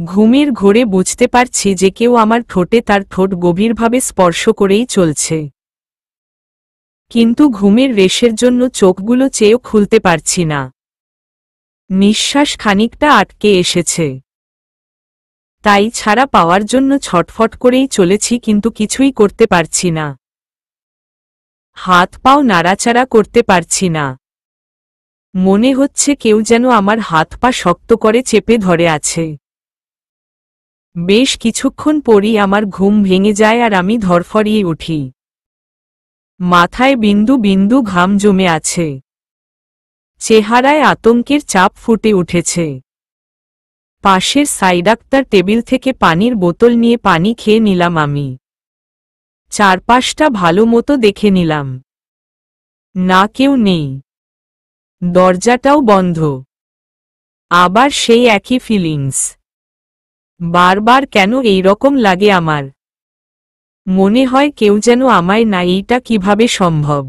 ঘুমের ঘোরে বুঝতে পারছি যে কেউ আমার ঠোঁটে তার ঠোঁট গভীরভাবে স্পর্শ করেই চলছে, কিন্তু ঘুমের রেশের জন্য চোখগুলো চেয়েও খুলতে পারছি না। নিঃশ্বাস খানিকটা আটকে এসেছে, তাই ছাড়া পাওয়ার জন্য ছটফট করেই চলেছি, কিন্তু কিছুই করতে পারছি না। হাত পাও নাড়াচাড়া করতে পারছি না। মনে হচ্ছে কেউ যেন আমার হাত পা শক্ত করে চেপে ধরে আছে। বেশ কিছুক্ষণ পরই আমার ঘুম ভেঙে যায় আর আমি ধরফরিয়ে উঠি। মাথায় বিন্দু বিন্দু ঘাম জমে আছে, চেহারায় আতঙ্কের চাপ ফুটে উঠেছে। পাশের সাইডাক্তার টেবিল থেকে পানির বোতল নিয়ে পানি খেয়ে নিলাম আমি। চারপাশটা ভালো মতো দেখে নিলাম, না কেউ নেই, দরজাটাও বন্ধ। আবার সেই একই ফিলিংস, বারবার কেন এই রকম লাগে আমার। মনে হয় কেউ যেন আমায় না। এইটা কিভাবে সম্ভব?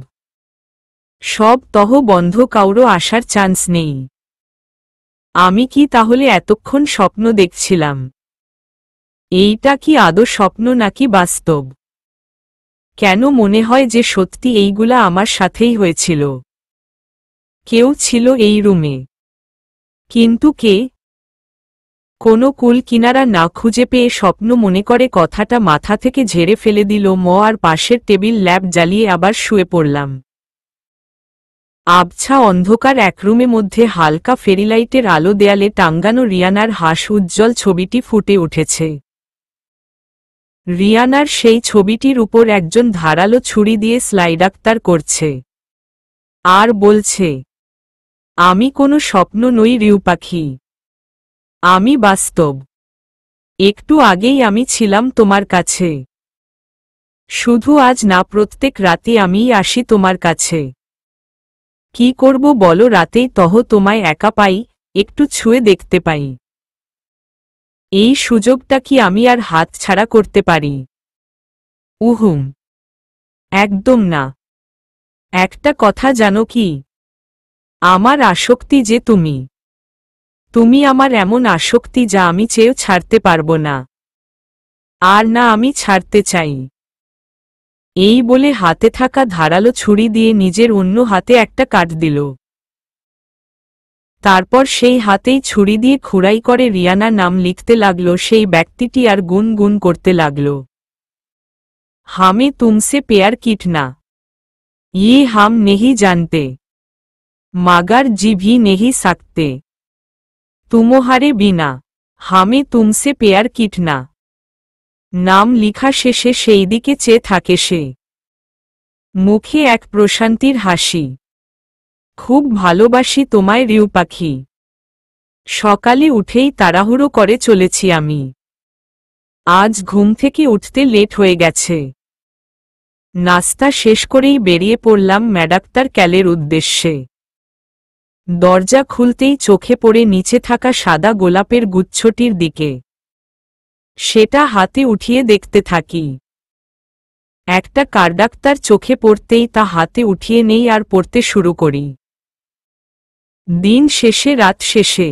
সব তহ বন্ধ, কাউরো আসার চান্স নেই। আমি কি তাহলে এতক্ষণ স্বপ্ন দেখছিলাম? এইটা কি আদৌ স্বপ্ন নাকি বাস্তব? কেন মনে হয় যে সত্যি এইগুলা আমার সাথেই হয়েছিল? কেউ ছিল এই রুমে, কিন্তু কে? কোনো কুল কিনারা না খুঁজে পেয়ে স্বপ্ন মনে করে কথাটা মাথা থেকে ঝেড়ে ফেলে দিল আর পাশের টেবিল ল্যাম্প জ্বালিয়ে আবার শুয়ে পড়লাম। আবছা অন্ধকার এক রুমে মধ্যে হালকা ফেরিলাইটের আলো, দেয়ালে টাঙ্গানো রিয়ানার হাস উজ্জ্বল ছবিটি ফুটে উঠেছে। রিয়ানার সেই ছবিটির উপর একজন ধারালো ছুরি দিয়ে স্লাইডাক্তার করছে আর বলছে, আমি কোনো স্বপ্ন নই রিউ পাখি, আমি বাস্তব। একটু আগেই আমি ছিলাম তোমার কাছে, শুধু আজ না, প্রত্যেক রাতে আমিই আসি তোমার কাছে। কি করব বলো? রাতেই তহ তোমায় একা পাই, একটু ছুঁয়ে দেখতে পাই। এই সুযোগটা কি আমি আর হাত ছাড়া করতে পারি? উহুম, একদম না। একটা কথা জানো কি? আমার আসক্তি যে তুমি। তুমি আমার এমন আসক্তি যা আমি চেয়েও ছাড়তে পারবো না। আর না, আমি ছাড়তে চাই। এই বলে হাতে থাকা ধারালো ছুরি দিয়ে নিজের অন্য হাতে একটা কাট দিল। তারপর সেই হাতেই ছুরি দিয়ে খুরাই করে রিয়ানা নাম লিখতে লাগল। সেই ব্যক্তিটি আর গুন গুন করতে লাগল, হামে তুমসে পেয়ার কিটনা, ये हम नहीं जानते, मगर जी भी नहीं सकते, तुम्हारे बिना हमें तुमसे पेयर किटना। নাম লিখা শেষে সেই দিকে চেয়ে থাকে সে, মুখে এক প্রশান্তির হাসি। খুব ভালোবাসি তোমায় রিউ পাখি। সকালে উঠেই তাড়াহুড়ো করে চলেছি আমি। আজ ঘুম থেকে উঠতে লেট হয়ে গেছে। নাস্তা শেষ করেই বেরিয়ে পড়লাম ম্যাডাক্তার ক্যালের উদ্দেশ্যে। দরজা খুলতেই চোখে পড়ে নিচে থাকা সাদা গোলাপের গুচ্ছটির দিকে। সেটা হাতে উঠিয়ে দেখতে থাকি। একটা কার্ডাক্তার চোখে পড়তেই তা হাতে উঠিয়ে নেই আর পড়তে শুরু করি। দিন শেষে, রাত শেষে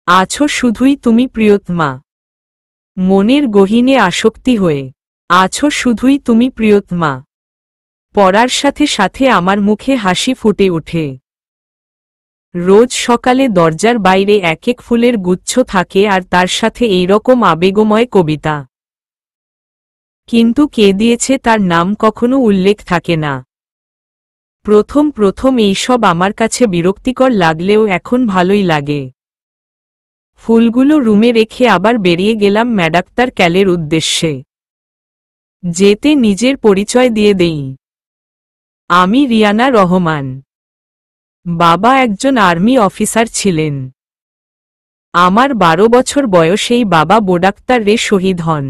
আছো শুধুই তুমি প্রিয়তমা, মনের গহীনে আসক্তি হয়ে আছো শুধুই তুমি প্রিয়তমা। পড়ার সাথে সাথে আমার মুখে হাসি ফুটে ওঠে। রোজ সকালে দরজার বাইরে এক এক ফুলের গুচ্ছ থাকে আর তার সাথে এইরকম আবেগময় কবিতা। কিন্তু কে দিয়েছে তার নাম কখনো উল্লেখ থাকে না। প্রথম প্রথম এইসব আমার কাছে বিরক্তিকর লাগলেও এখন ভালোই লাগে। ফুলগুলো রুমে রেখে আবার বেরিয়ে গেলাম ম্যাডাক্তার ক্যালের উদ্দেশ্যে। যেতে নিজের পরিচয় দিয়ে দেই, আমি রিয়ানা রহমান। বাবা একজন আর্মি অফিসার ছিলেন। আমার 12 বছর বয়সেই বাবা বোডাক্তার রে শহীদ হন।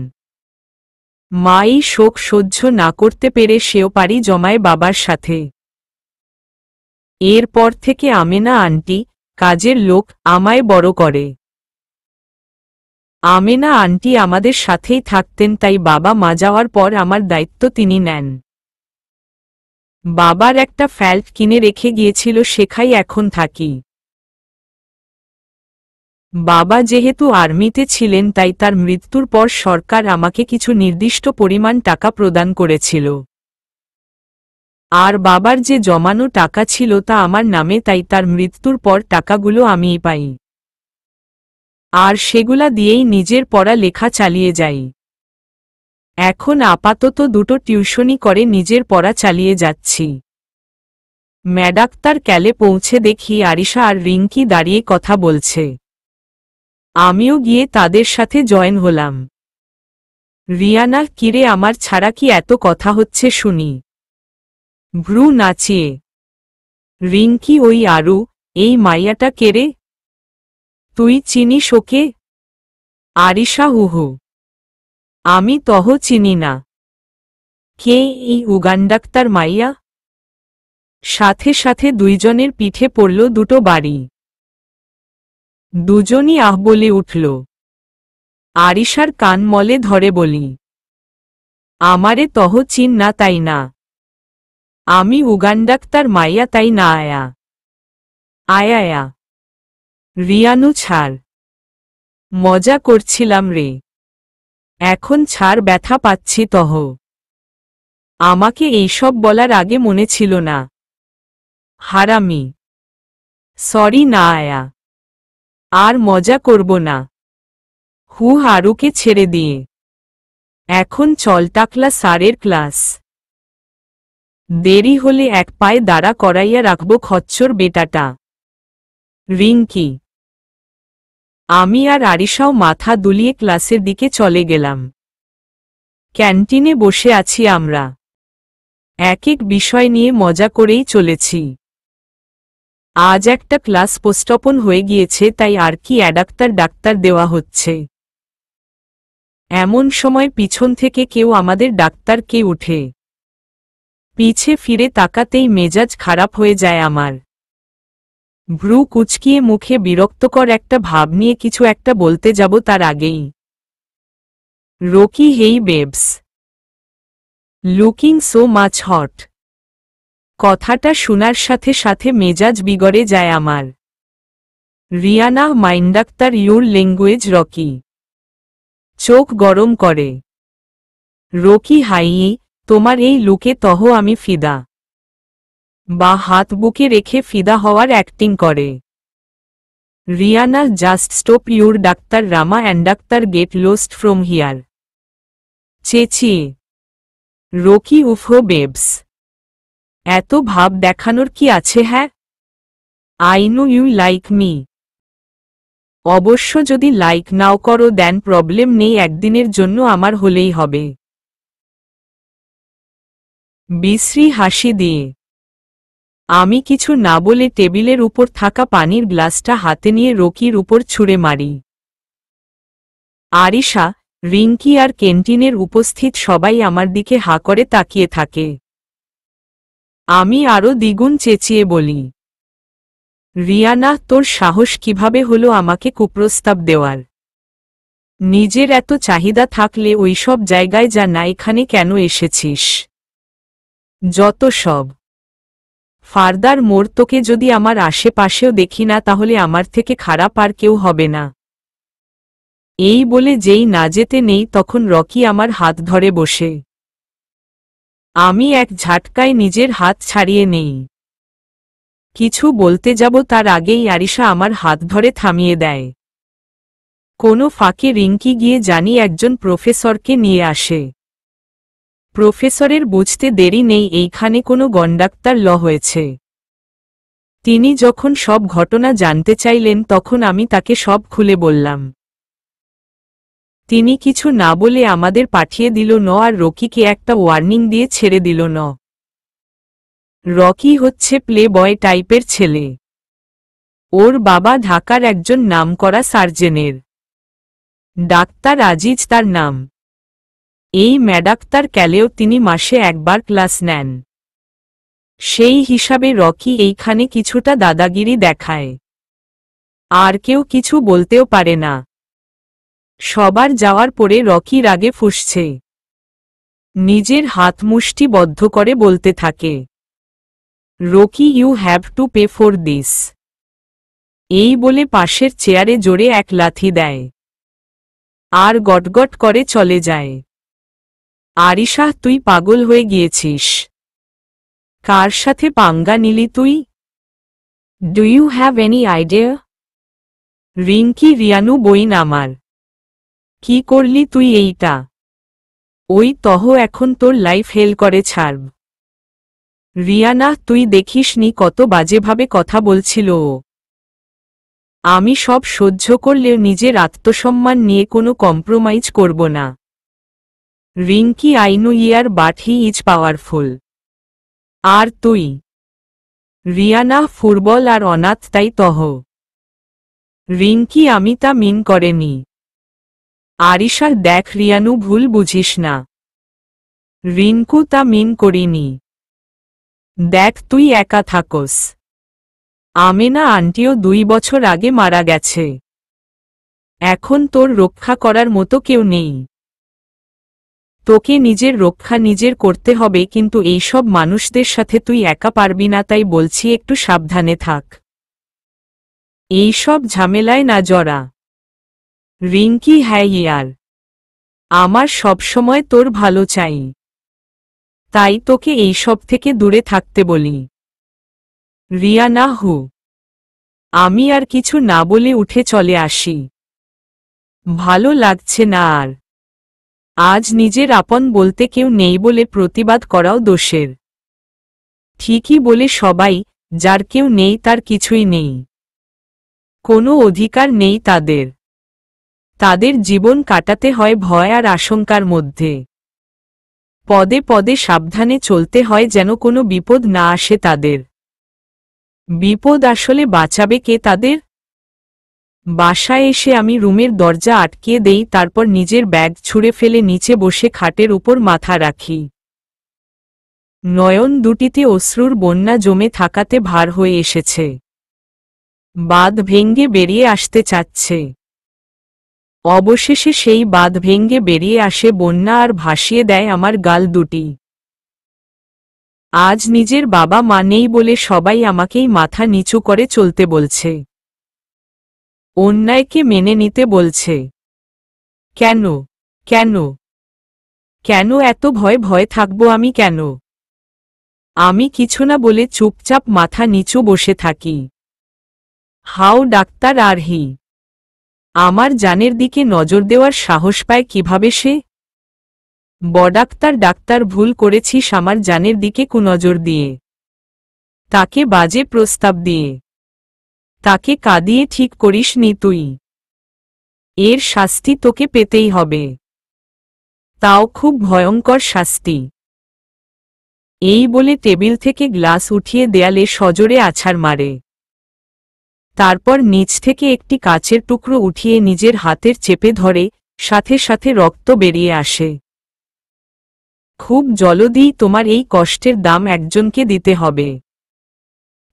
মা এই শোক সহ্য না করতে পেরে সেও পারি জমায় বাবার সাথে। এরপর থেকে আমেনা আন্টি, কাজের লোক, আমায় বড় করে। আমেনা আন্টি আমাদের সাথেই থাকতেন, তাই বাবা মা যাওয়ার পর আমার দায়িত্ব তিনি নেন। বাবার একটা ফ্ল্যাট কিনে রেখে গিয়েছিল, সেখাই এখন থাকি। বাবা যেহেতু আর্মিতে ছিলেন তাই তার মৃত্যুর পর সরকার আমাকে কিছু নির্দিষ্ট পরিমাণ টাকা প্রদান করেছিল। আর বাবার যে জমানো টাকা ছিল তা আমার নামে, তাই তার মৃত্যুর পর টাকাগুলো আমিই পাই। আর সেগুলা দিয়েই নিজের পড়া লেখা চালিয়ে যাই। এখন আপাতত দুটো টিউশনি করে নিজের পড়া চালিয়ে যাচ্ছি। ম্যাডাক্তার ক্যালে পৌঁছে দেখি আরিশা আর রিঙ্কি দাঁড়িয়ে কথা বলছে। আমিও গিয়ে তাদের সাথে জয়েন হলাম। রিয়ানা, কিরে, আমার ছাড়া কি এত কথা হচ্ছে শুনি? ভ্রু নাচিয়ে। রিঙ্কি, ওই আরু, এই মাইয়াটা কেরে? তুই চিনিস ওকে? আরিশা, হুহু, আমি তহ চিনি না। কে এই উগান্ডাক্তার মাইয়া? সাথে সাথে দুইজনের পিঠে পড়ল দুটো বাড়ি। দুজনই আহ বলে উঠল। আরিশার কান মলে ধরে বলি, আমারে তহ চিন না তাই না? আমি উগান্ডাক্তার মাইয়া তাই না? আয়া আয়া। রিয়ানু, ছাড়, মজা করছিলাম রে। এখন ছাড়, ব্যথা পাচ্ছি তহ। আমাকে এইসব বলার আগে মনে ছিল না। হারামি। সরি না আয়া, আর মজা করব না। আরুকে ছেড়ে দিয়ে এখন চল টাকলা স্যারের ক্লাস। দেরি হলে এক পায়ে দাঁড়া করাইয়া রাখব খচ্চর বেটাটা। রিঙ্কি, আমি আর আরিশাও মাথা দুলিয়ে ক্লাসের দিকে চলে গেলাম। ক্যান্টিনে বসে আছি আমরা। এক এক বিষয় নিয়ে মজা করেই চলেছি। আজ একটা ক্লাস পোস্টপন হয়ে গিয়েছে, তাই আর কি ডাক্তার দেওয়া হচ্ছে। এমন সময় পিছন থেকে কেউ আমাদের ডাক্তারকে উঠে। পিছে ফিরে তাকাতেই মেজাজ খারাপ হয়ে যায় আমার। ভ্রু কুচকিয়ে মুখে বিরক্তকর একটা ভাব নিয়ে কিছু একটা বলতে যাব তার আগেই Rocky, hey babes, looking so much hot. কথাটা শোনার সাথে সাথে মেজাজ বিগড়ে যায় আমার। রিয়ানা, মাইন্ডাক্তার ইউর ল্যাঙ্গুয়েজ রকি। চোখ গরম করে। রকি, হাই, তোমার এই লুকে তহ আমি ফিদা। বা হাত বুকে রেখে ফিদা হওয়ার অ্যাক্টিং করে। Riyana, just stop your drama and ডাক্তার গেট লস্ট ফ্রম হিয়ার। চেঁচিয়ে। রকি, উফো বেবস, এত ভাব দেখানোর কি আছে? হ্যাঁ, I know you like me. অবশ্য যদি লাইক নাও করো দেন প্রবলেম নেই, একদিনের জন্য আমার হলেই হবে। বিশ্রী হাসি দিয়ে আমি কিছু না বলে টেবিলের উপর থাকা পানির গ্লাসটা হাতে নিয়ে রকির উপর ছুঁড়ে মারি। আরিশা, রিঙ্কি আর ক্যান্টিনের উপস্থিত সবাই আমার দিকে হা করে তাকিয়ে থাকে। আমি আরও দ্বিগুণ চেঁচিয়ে বলি, রিয়ানা, তোর সাহস কিভাবে হলো আমাকে কুপ্রস্তাব দেওয়ার? নিজের এত চাহিদা থাকলে ওইসব জায়গায় যা না, এখানে কেন এসেছিস? যত সব। ফার্দার মোর, তোকে যদি আমার আশেপাশেও দেখি না তাহলে আমার থেকে খারাপ আর কেউ হবে না। এই বলে যেই না যেতে নেই তখন রকি আমার হাত ধরে বসে। আমি এক ঝাটকায় নিজের হাত ছাড়িয়ে নেই। কিছু বলতে যাব তার আগেই আরিশা আমার হাত ধরে থামিয়ে দেয়। কোনো ফাঁকে রিঙ্কি গিয়ে জানি একজন প্রফেসরকে নিয়ে আসে। প্রফেসরের বুঝতে দেরি নেই এইখানে কোনো গন্ডাক্তার ল হয়েছে। তিনি যখন সব ঘটনা জানতে চাইলেন তখন আমি তাকে সব খুলে বললাম। তিনি কিছু না বলে আমাদের পাঠিয়ে দিল ন, আর রকিকে একটা ওয়ার্নিং দিয়ে ছেড়ে দিল ন। রকি হচ্ছে প্লে বয় টাইপের ছেলে। ওর বাবা ঢাকার একজন নামকরা সার্জেনের। ডাক্তার আজিজ তার নাম। এই ম্যাডাক্তার ক্যালেও তিনি মাসে একবার ক্লাস নেন। সেই হিসাবে রকি এইখানে কিছুটা দাদাগিরি দেখায়। আর কেউ কিছু বলতেও পারে না। সবার যাওয়ার পরে রকি রাগে ফুঁসছে। নিজের হাত মুষ্টি বদ্ধ করে বলতে থাকে, Rocky, you have to pay for this. এই বলে পাশের চেয়ারে জোরে এক লাথি দেয় আর গটগট করে চলে যায়। আরিশা, তুই পাগল হয়ে গিয়েছিস। কার সাথে পাঙ্গা নিলি তুই? Do you have any idea? Rinki Riyanu বইন আমার। কি করলি তুই এইটা? ওই তহ এখন তোর লাইফ হেল করে ছাড়ব। রিয়ানা, তুই দেখিসনি কত বাজেভাবে কথা বলছিল ও। আমি সব সহ্য করলেও নিজের আত্মসম্মান নিয়ে কোনো কম্প্রোমাইজ করব না। রিঙ্কি, আই নো ইয়ার বাট হি ইজ পাওয়ারফুল। আর তুই? রিয়ানা, ফুটবল আর অনাথ তাই তহ। রিঙ্কি, আমি তা মিন করেনি। আরিশার, দেখ রিয়ানু, ভুল বুঝিস না। রিঙ্কু, তা মিন করিনি। দেখ তুই একা থাকোস। আমেনা আন্টিও 2 বছর আগে মারা গেছে। এখন তোর রক্ষা করার মতো কেউ নেই। তোকে নিজের রক্ষা নিজের করতে হবে, কিন্তু এইসব মানুষদের সাথে তুই একা পারবি না, তাই বলছি একটু সাবধানে থাক। এইসব ঝামেলায় না জড়া। রিঙ্কি, হ্যাঁ ইয়ার, আমার সবসময় তোর ভালো চাই, তাই তোকে এইসব থেকে দূরে থাকতে বলি। রিয়ানা, হু। আমি আর কিছু না বলে উঠে চলে আসি। ভালো লাগছে না আর। আজ নিজের আপন বলতে কেউ নেই বলে প্রতিবাদ করাও দোষের। ঠিকই বলে সবাই, যার কেউ নেই তার কিছুই নেই। কোনো অধিকার নেই তাদের। তাদের জীবন কাটাতে হয় ভয় আর আশঙ্কার মধ্যে। পদে পদে সাবধানে চলতে হয় যেন কোনো বিপদ না আসে তাদের। বিপদ আসলে বাঁচাবে কে তাদের? বাসায় এসে আমি রুমের দরজা আটকিয়ে দেই, তারপর নিজের ব্যাগ ছুঁড়ে ফেলে নিচে বসে খাটের উপর মাথা রাখি। নয়ন দুটিতে অশ্রুর বন্যা জমে থাকাতে ভার হয়ে এসেছে। বাঁধ ভেঙ্গে বেরিয়ে আসতে চাচ্ছে। অবশেষে সেই বাঁধ ভেঙ্গে বেরিয়ে আসে বন্যা আর ভাসিয়ে দেয় আমার গাল দুটি। আজ নিজের বাবা মা নেই বলে সবাই আমাকেই মাথা নিচু করে চলতে বলছে, অন্যায়কে মেনে নিতে বলছে। কেন? কেন? কেন এত ভয় ভয় থাকবো আমি? কেন? আমি কিছু না বলে চুপচাপ মাথা নিচু বসে থাকি। হাউ ডাক্তার আর হি? আমার জানের দিকে নজর দেওয়ার সাহস পায় কিভাবে সে? বডাক্তার, ডাক্তার, ভুল করেছিস আমার জানের দিকে কুনজর দিয়ে, তাকে বাজে প্রস্তাব দিয়ে, তাকে কাঁদিয়ে ঠিক করিস নি তুই। এর শাস্তি তোকে পেতেই হবে, তাও খুব ভয়ঙ্কর শাস্তি। এই বলে টেবিল থেকে গ্লাস উঠিয়ে দেয়ালে সজোরে আছাড় মারে। তারপর নিচ থেকে একটি কাচের টুকরো উঠিয়ে নিজের হাতের চেপে ধরে, সাথে সাথে রক্ত বেরিয়ে আসে। খুব জলদি তোমার এই কষ্টের দাম একজনকে দিতে হবে।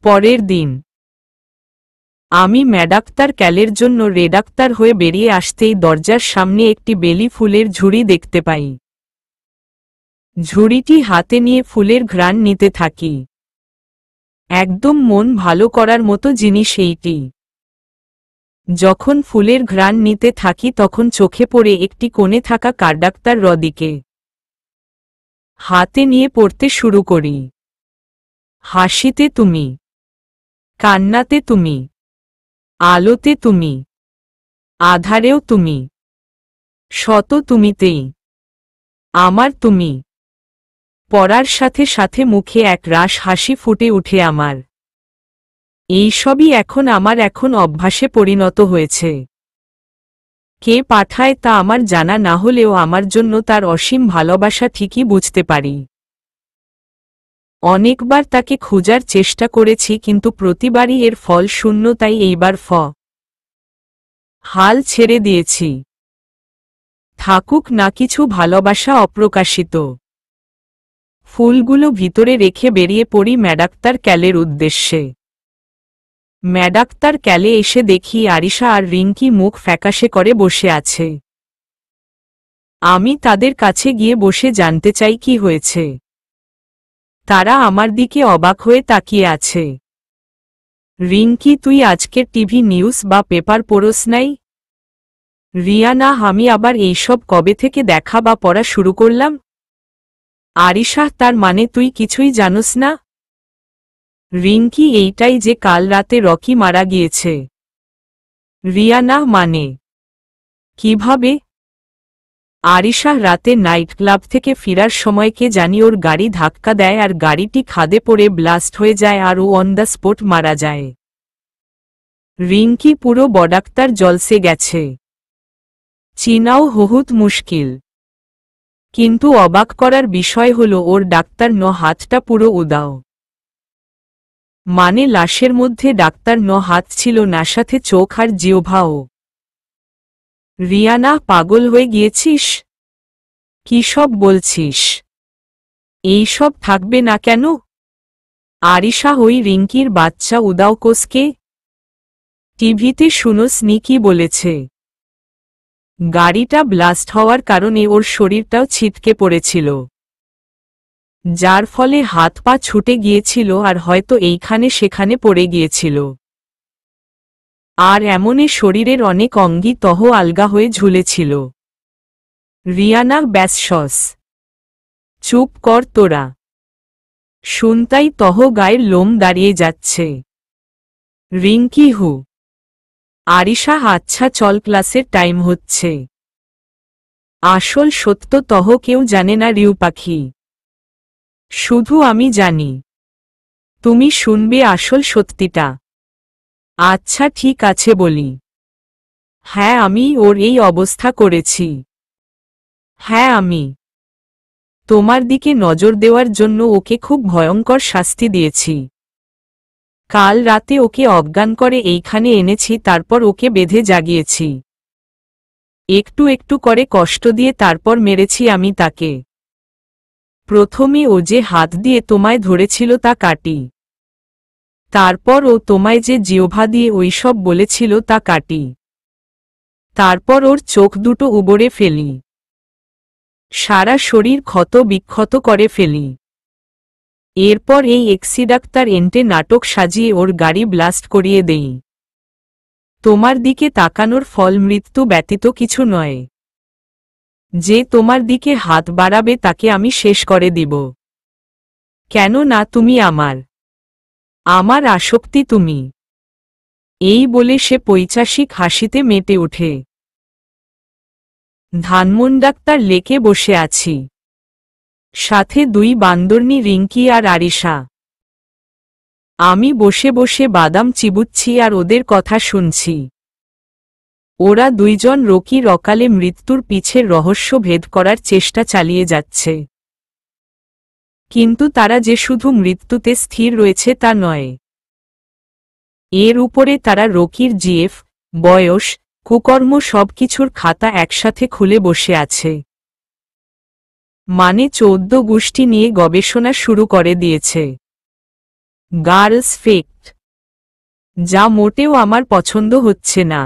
পরের দিন আমি ম্যাডাক্তার ক্যালের জন্য রেডাক্তার হয়ে বেরিয়ে আসতেই দরজার সামনে একটি বেলি ফুলের ঝুড়ি দেখতে পাই। ঝুড়িটি হাতে নিয়ে ফুলের ঘ্রাণ নিতে থাকি। একদম মন ভালো করার মতো জিনিস এইটি। যখন ফুলের ঘ্রাণ নিতে থাকি তখন চোখে পড়ে একটি কোণে থাকা কার্ডাক্তার রদিকে। হাতে নিয়ে পড়তে শুরু করি। হাসিতে তুমি, কান্নাতে তুমি, আলোতে তুমি, আধারেও তুমি, শত তুমিতেই আমার তুমি। পড়ার সাথে সাথে মুখে এক রাস হাসি ফুটে উঠে আমার। এইসবই এখন আমার অভ্যাসে পরিণত হয়েছে। কে পাঠায় তা আমার জানা না হলেও আমার জন্য তার অসীম ভালোবাসা ঠিকই বুঝতে পারি। অনেকবার তাকে খোঁজার চেষ্টা করেছি, কিন্তু প্রতিবারই এর ফল শূন্য, তাই এইবার হাল ছেড়ে দিয়েছি। থাকুক না কিছু ভালোবাসা অপ্রকাশিত। ফুলগুলো ভিতরে রেখে বেরিয়ে পড়ি ম্যাডাক্তার ক্যালের উদ্দেশ্যে। ম্যাডাক্তার ক্যালে এসে দেখি আরিশা আর রিঙ্কি মুখ ফ্যাকাশে করে বসে আছে। আমি তাদের কাছে গিয়ে বসে জানতে চাই কি হয়েছে। তারা আমার দিকে অবাক হয়ে তাকিয়ে আছে। রিঙ্কি তুই আজকের টিভি নিউজ বা পেপার পড়োস নাই? রিয়ানা আমি আবার এইসব কবে থেকে দেখা বা পড়া শুরু করলাম? আরিশা তার মানে তুই কিছুই জানোস না? রিঙ্কি এইটাই যে কাল রাতে রকি মারা গিয়েছে। রিয়ানা মানে কিভাবে? আরিশা রাতে নাইট ক্লাব থেকে ফেরার সময় কে জানি ওর গাড়ি ধাক্কা দেয় আর গাড়িটি খাদে পড়ে ব্লাস্ট হয়ে যায় আর ও অন দ্য স্পট মারা যায়। রিঙ্কি পুরো বডাক্তার জলসে গেছে। চিনাও বহুত মুশকিল। কিন্তু অবাক করার বিষয় হলো ওর ডাক্তার হাতটা পুরো উদাও। মানে লাশের মধ্যে ডাক্তার হাত ছিল না, সাথে চোখ আর জিহ্বাও। রিয়ানা পাগল হয়ে গিয়েছিস? কি সব বলছিস? এই সব থাকবে না কেন? আরিশা ওই রিঙ্কির বাচ্চা উদাও কোসকে? টিভিতে শুনোস নি কি বলেছে? গাড়িটা ব্লাস্ট হওয়ার কারণে ওর শরীরটাও ছিটকে পড়েছিল, যার ফলে হাত পা ছুটে গিয়েছিল আর হয়তো এইখানে সেখানে পড়ে গিয়েছিল। আর এমনে শরীরের অনেক অঙ্গি তহ আলগা হয়ে ঝুলেছিল। রিয়ানা ব্যাস। চুপ কর তোরা। শুনতাই তহ গায়ের লোম দাঁড়িয়ে যাচ্ছে। রিঙ্কি হু। আরিশা আচ্ছা চল, ক্লাসের টাইম হচ্ছে। আসল সত্য তহ কেউ জানে না রিউ পাখি, শুধু আমি জানি। তুমি শুনবে আসল সত্যিটা? আচ্ছা ঠিক আছে বলি। হ্যাঁ আমি ওর এই অবস্থা করেছি। হ্যাঁ আমি তোমার দিকে নজর দেওয়ার জন্য ওকে খুব ভয়ঙ্কর শাস্তি দিয়েছি। কাল রাতে ওকে অজ্ঞান করে এইখানে এনেছি, তারপর ওকে বেঁধে জাগিয়েছি। একটু একটু করে কষ্ট দিয়ে তারপর মেরেছি আমি তাকে। প্রথমে ও যে হাত দিয়ে তোমায় ধরেছিল তা কাটি। তারপর ও তোমায় যে জিহ্বা দিয়ে ওইসব বলেছিল তা কাটি। তারপর ওর চোখ দুটো উবড়ে ফেলি। সারা শরীর ক্ষত বিক্ষত করে ফেলি। এরপর এই ডাক্তার এন্টে নাটক সাজিয়ে ওর গাড়ি ব্লাস্ট করিয়ে দেই। তোমার দিকে তাকানোর ফল মৃত্যু ব্যতীত কিছু নয়। যে তোমার দিকে হাত বাড়াবে তাকে আমি শেষ করে দিব। কেন না তুমি আমার আসক্তি তুমি। এই বলে সে পৈশাচিক হাসিতে মেতে ওঠে। ধানমন্ডাক্তার লেকে বসে আছি, সাথে দুই বান্দরনি রিঙ্কি আর আরিশা। আমি বসে বসে বাদাম চিবুচ্ছি আর ওদের কথা শুনছি। ওরা দুইজন রকির অকালে মৃত্যুর পিছের রহস্য ভেদ করার চেষ্টা চালিয়ে যাচ্ছে। কিন্তু তারা যে শুধু মৃত্যুতে স্থির রয়েছে তা নয়, এর উপরে তারা রকির জিএফ, বয়স, কুকর্ম সবকিছুর খাতা একসাথে খুলে বসে আছে। মানে 14 গোষ্ঠী নিয়ে গবেষণা শুরু করে দিয়েছে। গার্লস ফেক্ট, যা মোটেও আমার পছন্দ হচ্ছে না।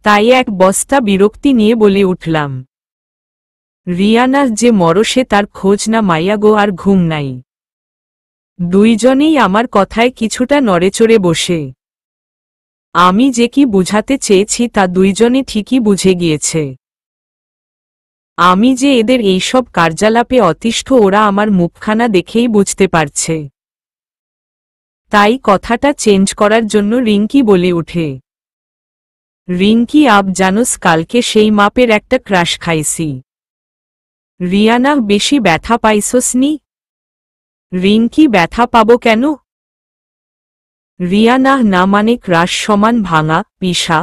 তাই এক বস্তা বিরক্তি নিয়ে বলে উঠলাম, রিয়ানার যে মরসে তার খোঁজ না মাইয়াগো, আর ঘুম নাই। দুইজনেই আমার কথায় কিছুটা নড়েচড়ে বসে। আমি যে কি বুঝাতে চেয়েছি তা দুইজনে ঠিকই বুঝে গিয়েছে। আমি যে এদের এইসব কার্যালাপে অতিষ্ঠ ওরা আমার মুখখানা দেখেই বুঝতে পারছে। তাই কথাটা চেঞ্জ করার জন্য রিঙ্কি বলে উঠে, রিঙ্কি আপ জানোস কালকে সেই মাপের একটা ক্রাশ খাইছি। রিয়ানা বেশি ব্যথা পাইছস নি? রিঙ্কি ব্যথা পাবো কেন? রিয়ানা না মানে ক্রাশ সমান ভাঙা পিসা,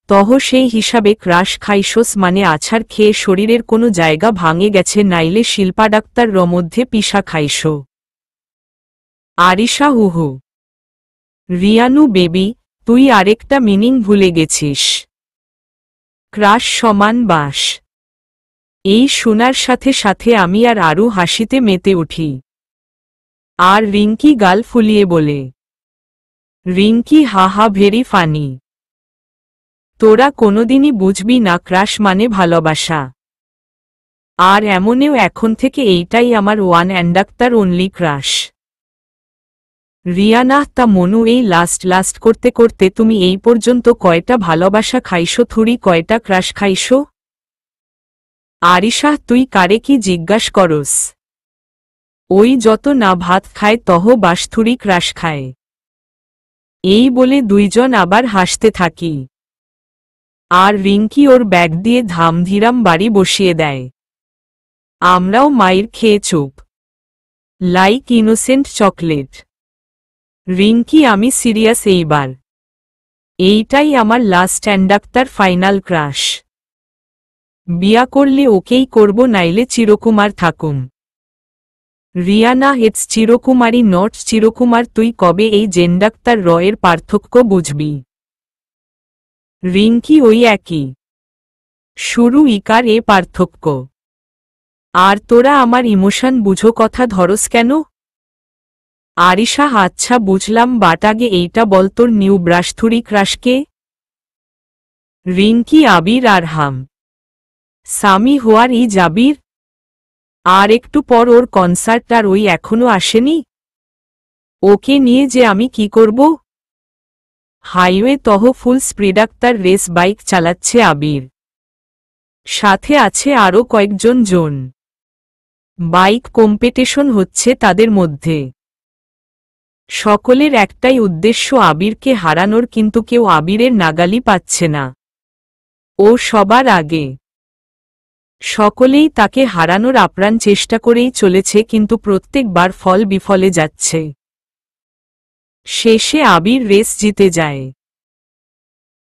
তহ সেই হিসাবে ক্রাশ খাইছস মানে আছাড় খেয়ে শরীরের কোনো জায়গা ভাঙে গেছে, নাইলে শিল্পা ডাক্তার মধ্যে পিসা খাইস। আরিশা হুহু। রিয়ানু বেবি, তুই আরেকটা মিনিং ভুলে গেছিস। ক্রাশ সমান বাস। এই শোনার সাথে সাথে আমি আর আরও হাসিতে মেতে উঠি। আর রিঙ্কি গাল ফুলিয়ে বলে, রিঙ্কি হা হা ভেরি ফানি। তোরা কোনোদিনই বুঝবি না ক্রাশ মানে ভালোবাসা। আর এমনেও এখন থেকে এইটাই আমার ওয়ান অ্যান্ড ডাক্তার অনলি ক্রাশ। রিয়ানা তা মনু এই লাস্ট করতে করতে তুমি এই পর্যন্ত কয়টা ভালোবাসা খাইছো থুড়ি কয়টা ক্রাশ খাইছো? আরিশা তুই কারে কি জিজ্ঞাস করস? ওই যত না ভাত খায় তহ বাসথুরি ক্রাশ খায়। এই বলে দুইজন আবার হাসতে থাকি। আর রিঙ্কি ওর ব্যাগ দিয়ে ধামধিরাম বাড়ি বসিয়ে দেয়। আমরাও মায়ের খেয়ে চুপ, লাইক ইনোসেন্ট চকলেট। রিঙ্কি আমি সিরিয়াস এইবার, এইটাই আমার লাস্ট অ্যান্ডাক্তার ফাইনাল ক্রাশ। বিয়া করলে ওকেই করব নাইলে চিরকুমার থাকুম। রিয়ানা হেটস চিরকুমারী নট চিরকুমার তুই কবে এই জেন্ডাক্তার রয়ের পার্থক্য বুঝবি? রিঙ্কি ওই একই শুরু ইকার এ পার্থক্য। আর তোরা আমার ইমোশন বুঝো কথা ধরস কেন? আরিশা আচ্ছা বুঝলাম বাট আগে এইটা বল তোর নিউ ব্রাশথুরি ক্রাশকে? রিঙ্কি আবির আর হাম সামি হোয়ার ই জাবির। আর একটু পর ওর কনসার্ট আর ওই এখনো আসেনি। ওকে নিয়ে যে আমি কি করব? হাইওয়ে তহ ফুল স্পিডাক্তার রেস বাইক চালাচ্ছে আবির, সাথে আছে আরও কয়েকজন জন। বাইক কম্পিটিশন হচ্ছে তাদের মধ্যে। সকলের একটাই উদ্দেশ্য আবিরকে হারানোর, কিন্তু কেউ আবিরের নাগালি পাচ্ছে না। ও সবার আগে। সকলেই তাকে হারানোর আপ্রাণ চেষ্টা করেই চলেছে, কিন্তু প্রত্যেকবার ফল বিফলে যাচ্ছে। শেষে আবির রেস জিতে যায়।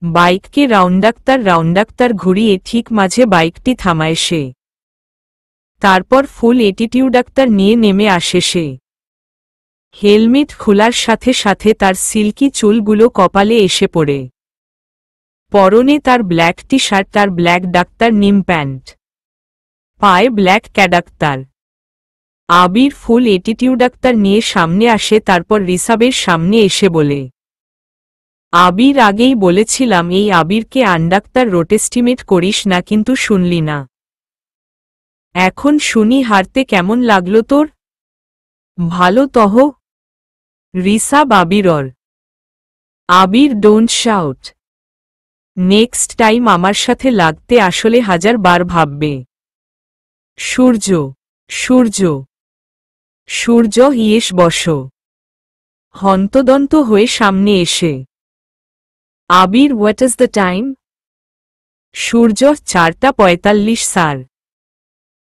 বাইককে রাউন্ডাক্তার ঘুরিয়ে ঠিক মাঝে বাইকটি থামায় সে। তারপর ফুল এটিটিউডাক্তার নিয়ে নেমে আসে সে। হেলমেট খোলার সাথে সাথে তার সিল্কি চুলগুলো কপালে এসে পড়ে। পরনে তার ব্ল্যাক টি শার্ট, তার ব্ল্যাক ডাক্তার নিম প্যান্ট, পায়ে ব্ল্যাক ক্যাডাক্তার। আবির ফুল এটিটিউডাক্তার নিয়ে সামনে আসে, তারপর রিসাবের সামনে এসে বলে, আবির আগেই বলেছিলাম এই আবিরকে আন্ডাক্তার রোটেস্টিমেট করিস না, কিন্তু শুনলি না। এখন শুনি হারতে কেমন লাগলো তোর? ভালো তহ। রিসাব আবিরর। Abir don't shout. Next time আমার সাথে লাগতে আসলে 1000 বার ভাববে। Surya Surya Surya yes boss. হন্তদন্ত হয়ে সামনে এসে Abir what is the time? Surya 4:45 sir.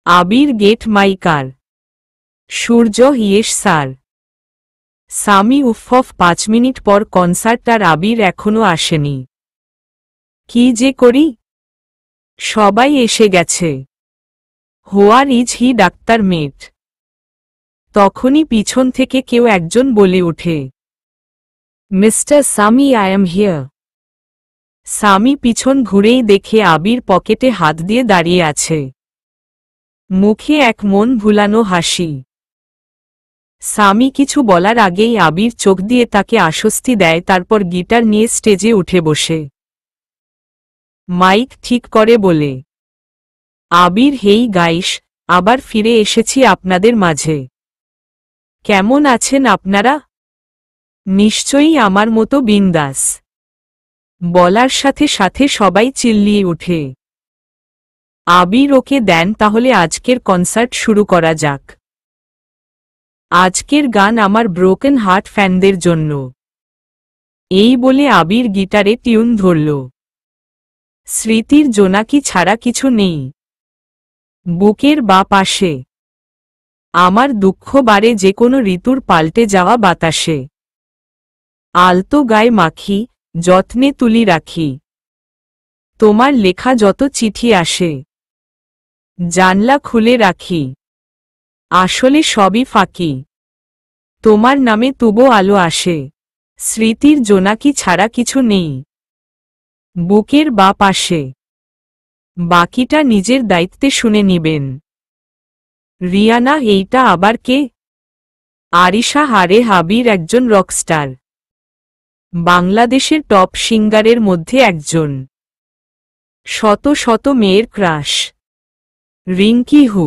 Abir get my car. Surya yes sir. Sami উফ 5 মিনিট পর কনসার্ট আর আবির এখনো আসেনি। কি যে করি? সবাই এসে গেছে। হোয়ার ইজ হি ডাক্তার মেট? তখনই পিছন থেকে কেউ একজন বলে ওঠে, mister Sami I am here. Sami পিছন ঘুরেই দেখে আবির পকেটে হাত দিয়ে দাঁড়িয়ে আছে, মুখে এক মন ভুলানো হাসি। সামি কিছু বলার আগেই আবির চোখ দিয়ে তাকে আশ্বস্তি দেয়, তারপর গিটার নিয়ে স্টেজে উঠে বসে মাইক ঠিক করে বলে, আবির হেই গাইস, আবার ফিরে এসেছি আপনাদের মাঝে। কেমন আছেন আপনারা? নিশ্চয়ই আমার মতো বিন্দাস। বলার সাথে সাথে সবাই চিল্লিয়ে ওঠে। আবির ওকে দেন তাহলে আজকের কনসার্ট শুরু করা যাক। আজকের গান আমার ব্রোকেন হার্ট ফ্যানদের জন্য। এই বলে আবির গিটারে টিউন ধরল। স্মৃতির জোনাকি ছাড়া কিছু নেই বুকের বা পাশে, আমার দুঃখ বারে যে কোনো ঋতুর পাল্টে যাওয়া বাতাসে। আলতো গায়ে মাখি, যত্নে তুলি রাখি, তোমার লেখা যত চিঠি আসে, জানলা খুলে রাখি, আসলে সবই ফাঁকি, তোমার নামে তবু আলো আসে। স্মৃতির জোনাকি ছাড়া কিছু নেই বুকের বা পাশে, বাকিটা নিজের দায়িত্বে শুনে নিবেন। রিয়ানা এইটা আবার কে? আরিশা হারে আবির একজন রকস্টার, বাংলাদেশের টপ সিঙ্গারের মধ্যে একজন, শত শত মেয়ের ক্রাশ। রিঙ্কি হু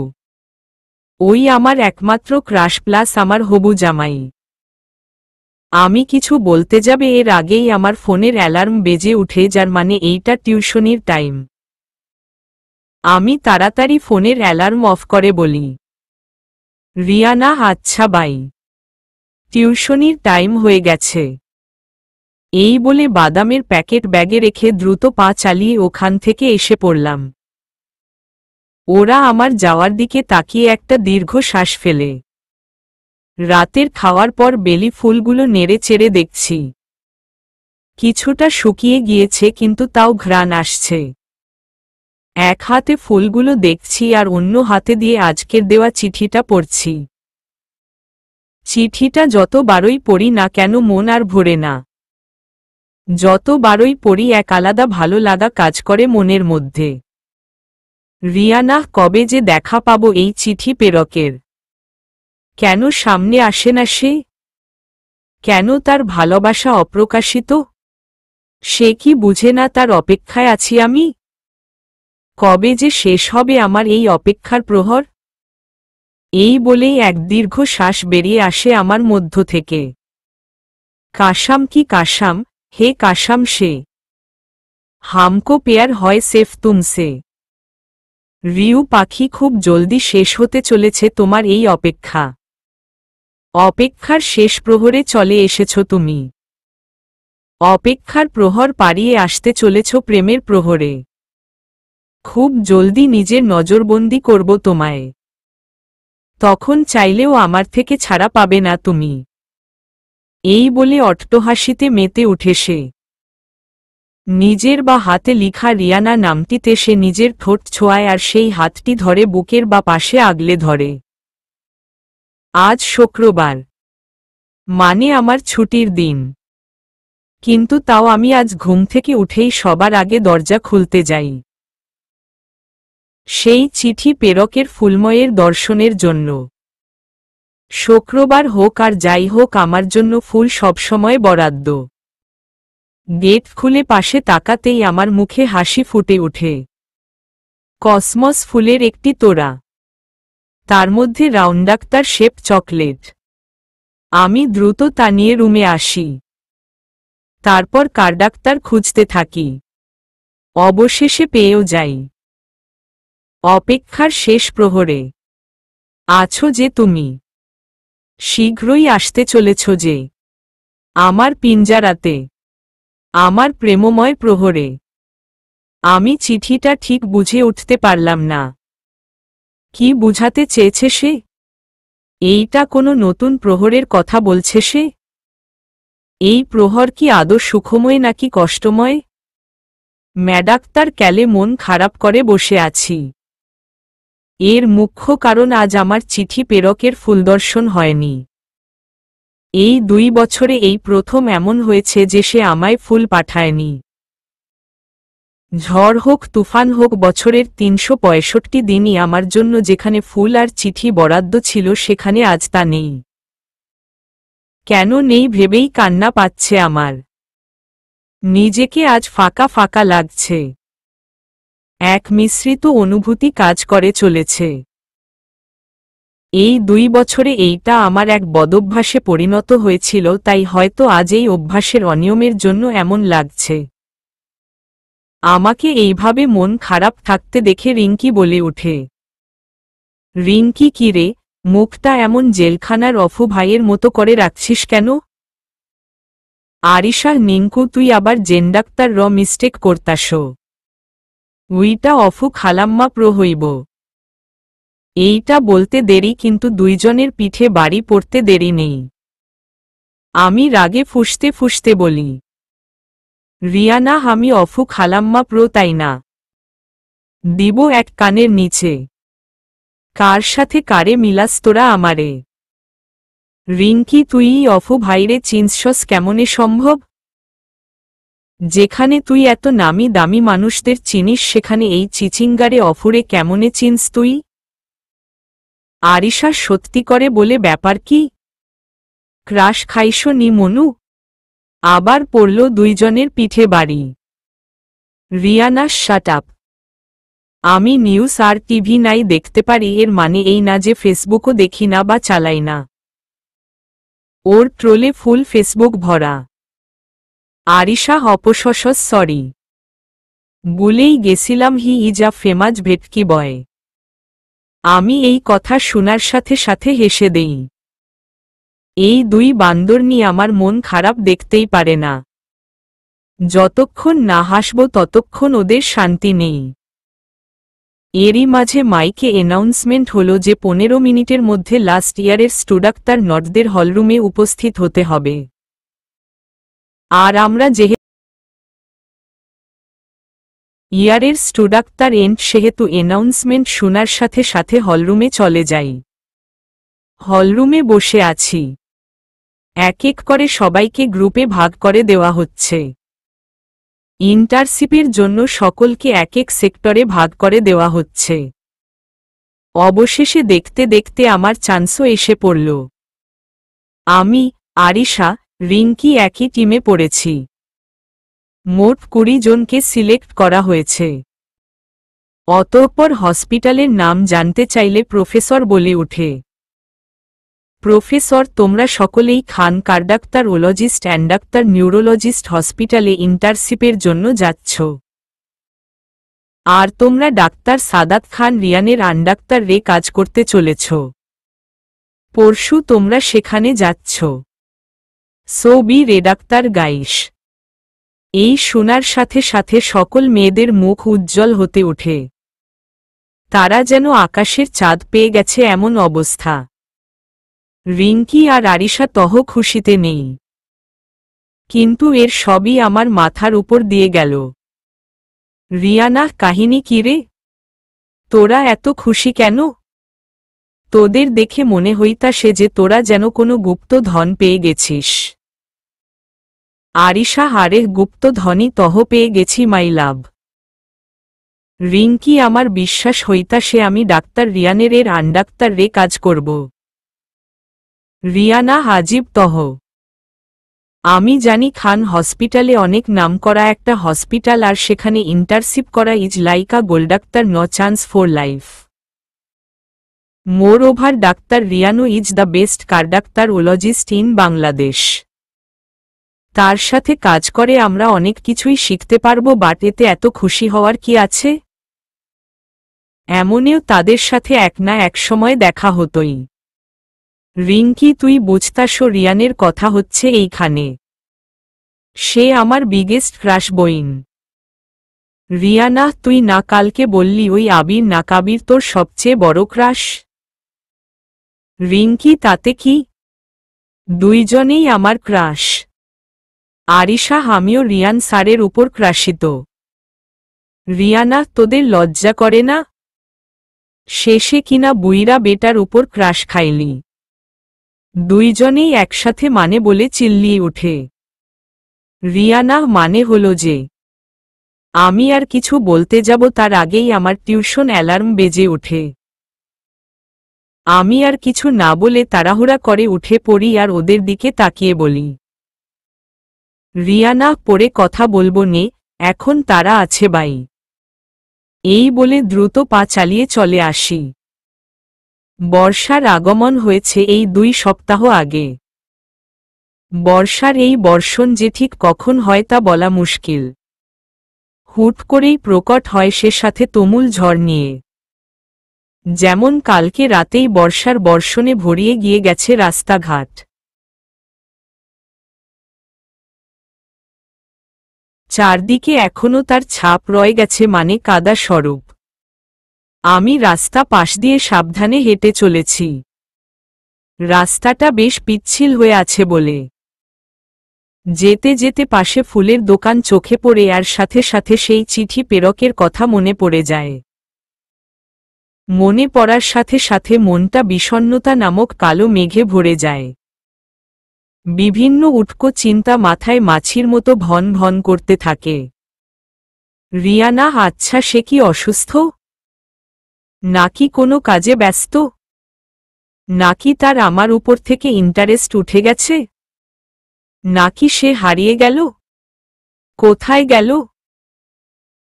ওই আমার একমাত্র ক্রাশ প্লাস আমার হবু জামাই। আমি কিছু বলতে যাবে এর আগেই আমার ফোনের অ্যালার্ম বেজে উঠে, যার মানে এইটা টিউশনির টাইম। আমি তাড়াতাড়ি ফোনের অ্যালার্ম অফ করে বলি, রিয়ানা আচ্ছা বাই, টিউশনির টাইম হয়ে গেছে। এই বলে বাদামের প্যাকেট ব্যাগে রেখে দ্রুত পা চালিয়ে ওখান থেকে এসে পড়লাম। ওরা আমার যাওয়ার দিকে তাকিয়ে একটা দীর্ঘ শ্বাস ফেলে। রাতের খাওয়ার পর বেলি ফুলগুলো নেড়ে চেড়ে দেখছি, কিছুটা শুকিয়ে গিয়েছে কিন্তু তাও ঘ্রাণ আসছে। এক হাতে ফুলগুলো দেখছি আর অন্য হাতে দিয়ে আজকের দেওয়া চিঠিটা পড়ছি। চিঠিটা যতবারই পড়ি না কেন মন আর ভরে না। যতবারই পড়ি এক আলাদা ভালো লাগা কাজ করে মনের মধ্যে। রিয়ানা, কবে যে দেখা পাবো এই চিঠি প্রেরকের? কেন সামনে আসে না সে? কেন তার ভালোবাসা অপ্রকাশিত? সে কি বুঝে না তার অপেক্ষায় আছি আমি? কবে যে শেষ হবে আমার এই অপেক্ষার প্রহর? এই বলেই এক দীর্ঘ শ্বাস বেরিয়ে আসে আমার মধ্য থেকে। কাসাম কি কাসাম, হে কাসাম সে, হামকো পেয়ার হয় সেফ তুমসে। রিউ পাখি, খুব জলদি শেষ হতে চলেছে তোমার এই অপেক্ষা। অপেক্ষার শেষ প্রহরে চলে এসেছ তুমি। অপেক্ষার প্রহর পাড়িয়ে আসতে চলেছ প্রেমের প্রহরে। খুব জলদি নিজের নজরবন্দি করব তোমায়। তখন চাইলেও আমার থেকে ছাড়া পাবে না তুমি। এই বলে অট্টহাসিতে মেতে উঠে সে। নিজের বা হাতে লিখা রিয়ানা নামটিতে সে নিজের ঠোঁট ছোঁয়ায় আর সেই হাতটি ধরে বুকের বা পাশে আগলে ধরে। আজ শুক্রবার, মানে আমার ছুটির দিন। কিন্তু তাও আমি আজ ঘুম থেকে উঠেই সবার আগে দরজা খুলতে যাই সেই চিঠি প্রেরকের ফুলময়ের দর্শনের জন্য। শুক্রবার হোক আর যাই হোক, আমার জন্য ফুল সবসময় বরাদ্দ। গেট খুলে পাশে তাকাতেই আমার মুখে হাসি ফুটে ওঠে। কসমস ফুলের একটি তোড়া, তার মধ্যে রাউন্ডাক্তার শেপ চকলেট। আমি দ্রুত তা নিয়ে রুমে আসি। তারপর কার্ডাক্তার খুঁজতে থাকি। অবশেষে পেয়েও যাই। অপেক্ষার শেষ প্রহরে আছো যে তুমি, শীঘ্রই আসতে চলেছ যে আমার পিঞ্জারাতে, আমার প্রেমময় প্রহরে। আমি চিঠিটা ঠিক বুঝে উঠতে পারলাম না। কি বুঝাতে চেয়েছে সে? এইটা কোনো নতুন প্রহরের কথা বলছে সে? এই প্রহর কি আদৌ সুখময় নাকি কষ্টময়? ম্যাডাক্তার ক্যালে মন খারাপ করে বসে আছি। এর মুখ্য কারণ আজ আমার চিঠি প্রেরকের ফুলদর্শন হয়নি। এই 2 বছরে এই প্রথম এমন হয়েছে যে সে আমায় ফুল পাঠায়নি। ঝড় হোক তুফান হোক, বছরের 365 দিনই আমার জন্য যেখানে ফুল আর চিঠি বরাদ্দ ছিল সেখানে আজ তা নেই। কেন নেই ভেবেই কান্না পাচ্ছে আমার। নিজেকে আজ ফাঁকা ফাঁকা লাগছে। এক মিশ্রিত অনুভূতি কাজ করে চলেছে। এই 2 বছরে এইটা আমার এক বদভ্যাসে পরিণত হয়েছিল, তাই হয়তো আজ এই অভ্যাসের অনিয়মের জন্য এমন লাগছে। আমাকে এইভাবে মন খারাপ থাকতে দেখে রিঙ্কি বলে ওঠে, রিঙ্কি কি রে, মুখটা এমন জেলখানার অফু ভাইয়ের মতো করে রাখছিস কেন? আরিশা, নিঙ্কু, তুই আবার জেন্ডাক্তার মিস্টেক করতাস। উইটা অফু খালাম্মা প্র হইব। এইটা বলতে দেরি, কিন্তু দুইজনের পিঠে বাড়ি পড়তে দেরি নেই। আমি রাগে ফুঁসতে ফুঁসতে বলি, রিয়ানা, আমি অফু খালাম্মা প্র তাই না। দিব এক কানের নিচে। কার সাথে কারে মিলাস তোরা আমারে? রিঙ্কি, তুই অফু ভাইরে চিনছস কেমনে সম্ভব? যেখানে তুই এত নামি দামি মানুষদের চিনিস সেখানে এই চিচিঙ্গারে অফুরে কেমনে চিনস তুই? আরিশা, সত্যি করে বলে ব্যাপার কি? ক্রাশ খাইস নি মনু? আবার পড়ল দুইজনের পিঠে বাড়ি। Riyana, shut up. আমি নিউজ আর টিভি নাই দেখতে পারি এর মানে এই না যে ফেসবুকও দেখি না বা চালাই না। ওর ট্রোলে ফুল ফেসবুক ভরা। আরিশা অপশস সরি বলেই গেছিলাম হি ইজ আ ফেমাস ভেটকি বয়। আমি এই কথা শোনার সাথে সাথে হেসে দেই। এই দুই বান্দর নিয়ে আমার মন খারাপ দেখতেই পারে না। যতক্ষণ না হাসব ততক্ষণ ওদের শান্তি নেই। এরই মাঝে মাইকে অ্যানাউন্সমেন্ট হলো যে 15 মিনিটের মধ্যে লাস্ট ইয়ারের স্টুডাক্তার নটদের হলরুমে উপস্থিত হতে হবে। আর আমরা যেহেতু ইয়ারের স্টুডাক্তার এন্ড সেহেতু অ্যানাউন্সমেন্ট শোনার সাথে সাথে হলরুমে চলে যাই। হলরুমে বসে আছি। এক এক করে সবাইকে গ্রুপে ভাগ করে দেওয়া হচ্ছে। ইন্টার্নশিপের জন্য সকলকে এক এক সেক্টরে ভাগ করে দেওয়া হচ্ছে। অবশেষে দেখতে দেখতে আমার চান্সও এসে পড়ল। আমি, আরিশা, রিঙ্কি একই টিমে পড়েছি। মোট 20 জনকে সিলেক্ট করা হয়েছে। অতঃপর হসপিটালের নাম জানতে চাইলে প্রফেসর বলে ওঠে, প্রফেসর তোমরা সকলেই খান কার্ডাক্তার ওলজিস্ট অ্যান্ড ডাক্তার নিউরোলজিস্ট হসপিটালে ইন্টার্নশিপের জন্য যাচ্ছ। আর তোমরা ডাক্তার সাদাত খান রিয়ানের আন্ডাক্তার রে কাজ করতে চলেছ। পরশু তোমরা সেখানে যাচ্ছ। সো বি রেডাক্তার গাইস। এই শোনার সাথে সাথে সকল মেয়েদের মুখ উজ্জ্বল হতে ওঠে। তারা যেন আকাশের চাঁদ পেয়ে গেছে এমন অবস্থা। রিঙ্কি আর আরিশা তহ খুশিতে নেই। কিন্তু এর সবই আমার মাথার উপর দিয়ে গেল। রিয়ানা, কাহিনী কি রে? তোরা এত খুশি কেন? তোদের দেখে মনে হইতাছে যে তোরা যেন কোনো গুপ্ত ধন পেয়ে গেছিস। আরিশা, হারে গুপ্ত ধনই তহ পেয়ে গেছি মাই লাভ। রিঙ্কি, আমার বিশ্বাস হইতাছে আমি ডাক্তার রিয়ানের এর আন্ডাক্তার রে কাজ করব। রিয়ানা, হাজিব তহ। আমি জানি খান হসপিটালে অনেক নামকরা একটা হসপিটাল, আর সেখানে ইন্টার্নশিপ করা is like a gold, no chance for life. Moreover doctor Riano is the best cardiologist in Bangladesh. তার সাথে কাজ করে আমরা অনেক কিছুই শিখতে পারব, বাট এতে এত খুশি হওয়ার কি আছে? এমনেও তাদের সাথে এক না এক সময় দেখা হতোই। রিঙ্কি, তুই বুঝতাস রিয়ানের কথা হচ্ছে এইখানে। সে আমার বিগেস্ট ক্রাশ বইন। রিয়ানা, তুই না কালকে বললি ওই আবির না কাবির তোর সবচেয়ে বড় ক্রাশ? রিঙ্কি, তাতে কি? দুইজনেই আমার ক্রাশ। আরিশা, আমিও রিয়ান স্যারের উপর ক্রাশিত। রিয়ানা, তোদের লজ্জা করে না? শেষে কিনা বুইরা বেটার উপর ক্রাশ খাইলি। দুইজনেই একসাথে মানে বলে চিল্লিয়ে ওঠে। রিয়ানা, মানে হলো যে আমি আর কিছু বলতে যাব তার আগেই আমার টিউশন অ্যালার্ম বেজে ওঠে। আমি আর কিছু না বলে তাড়াহুড়া করে উঠে পড়ি আর ওদের দিকে তাকিয়ে বলি, রিয়ানা, পরে কথা বলবো নে, এখন তারা আছে বাই। এই বলে দ্রুত পা চালিয়ে চলে আসি। বর্ষার আগমন হয়েছে এই 2 সপ্তাহ আগে। বর্ষার এই বর্ষণ যে ঠিক কখন হয় তা বলা মুশকিল। হুট করেই প্রকট হয় সে সাথে তুমুল ঝড় নিয়ে। যেমন কালকে রাতেই বর্ষার বর্ষণে ভরিয়ে গিয়ে গেছে রাস্তাঘাট। চারদিকে এখনো তার ছাপ রয়ে গেছে, মানে কাদা স্বরূপ। আমি রাস্তা পাশ দিয়ে সাবধানে হেঁটে চলেছি। রাস্তাটা বেশ পিচ্ছিল হয়ে আছে বলে যেতে যেতে পাশে ফুলের দোকান চোখে পড়ে, আর সাথে সাথে সেই চিঠি প্রেরকের কথা মনে পড়ে যায়। মনে পড়ার সাথে সাথে মনটা বিষণ্ণতা নামক কালো মেঘে ভরে যায়। বিভিন্ন উটকো চিন্তা মাথায় মাছির মতো ভন ভন করতে থাকে। রিয়ানা, আচ্ছা সে কি অসুস্থ? নাকি কোনো কাজে ব্যস্ত? নাকি তার আমার উপর থেকে ইন্টারেস্ট উঠে গেছে? নাকি সে হারিয়ে গেল? কোথায় গেল?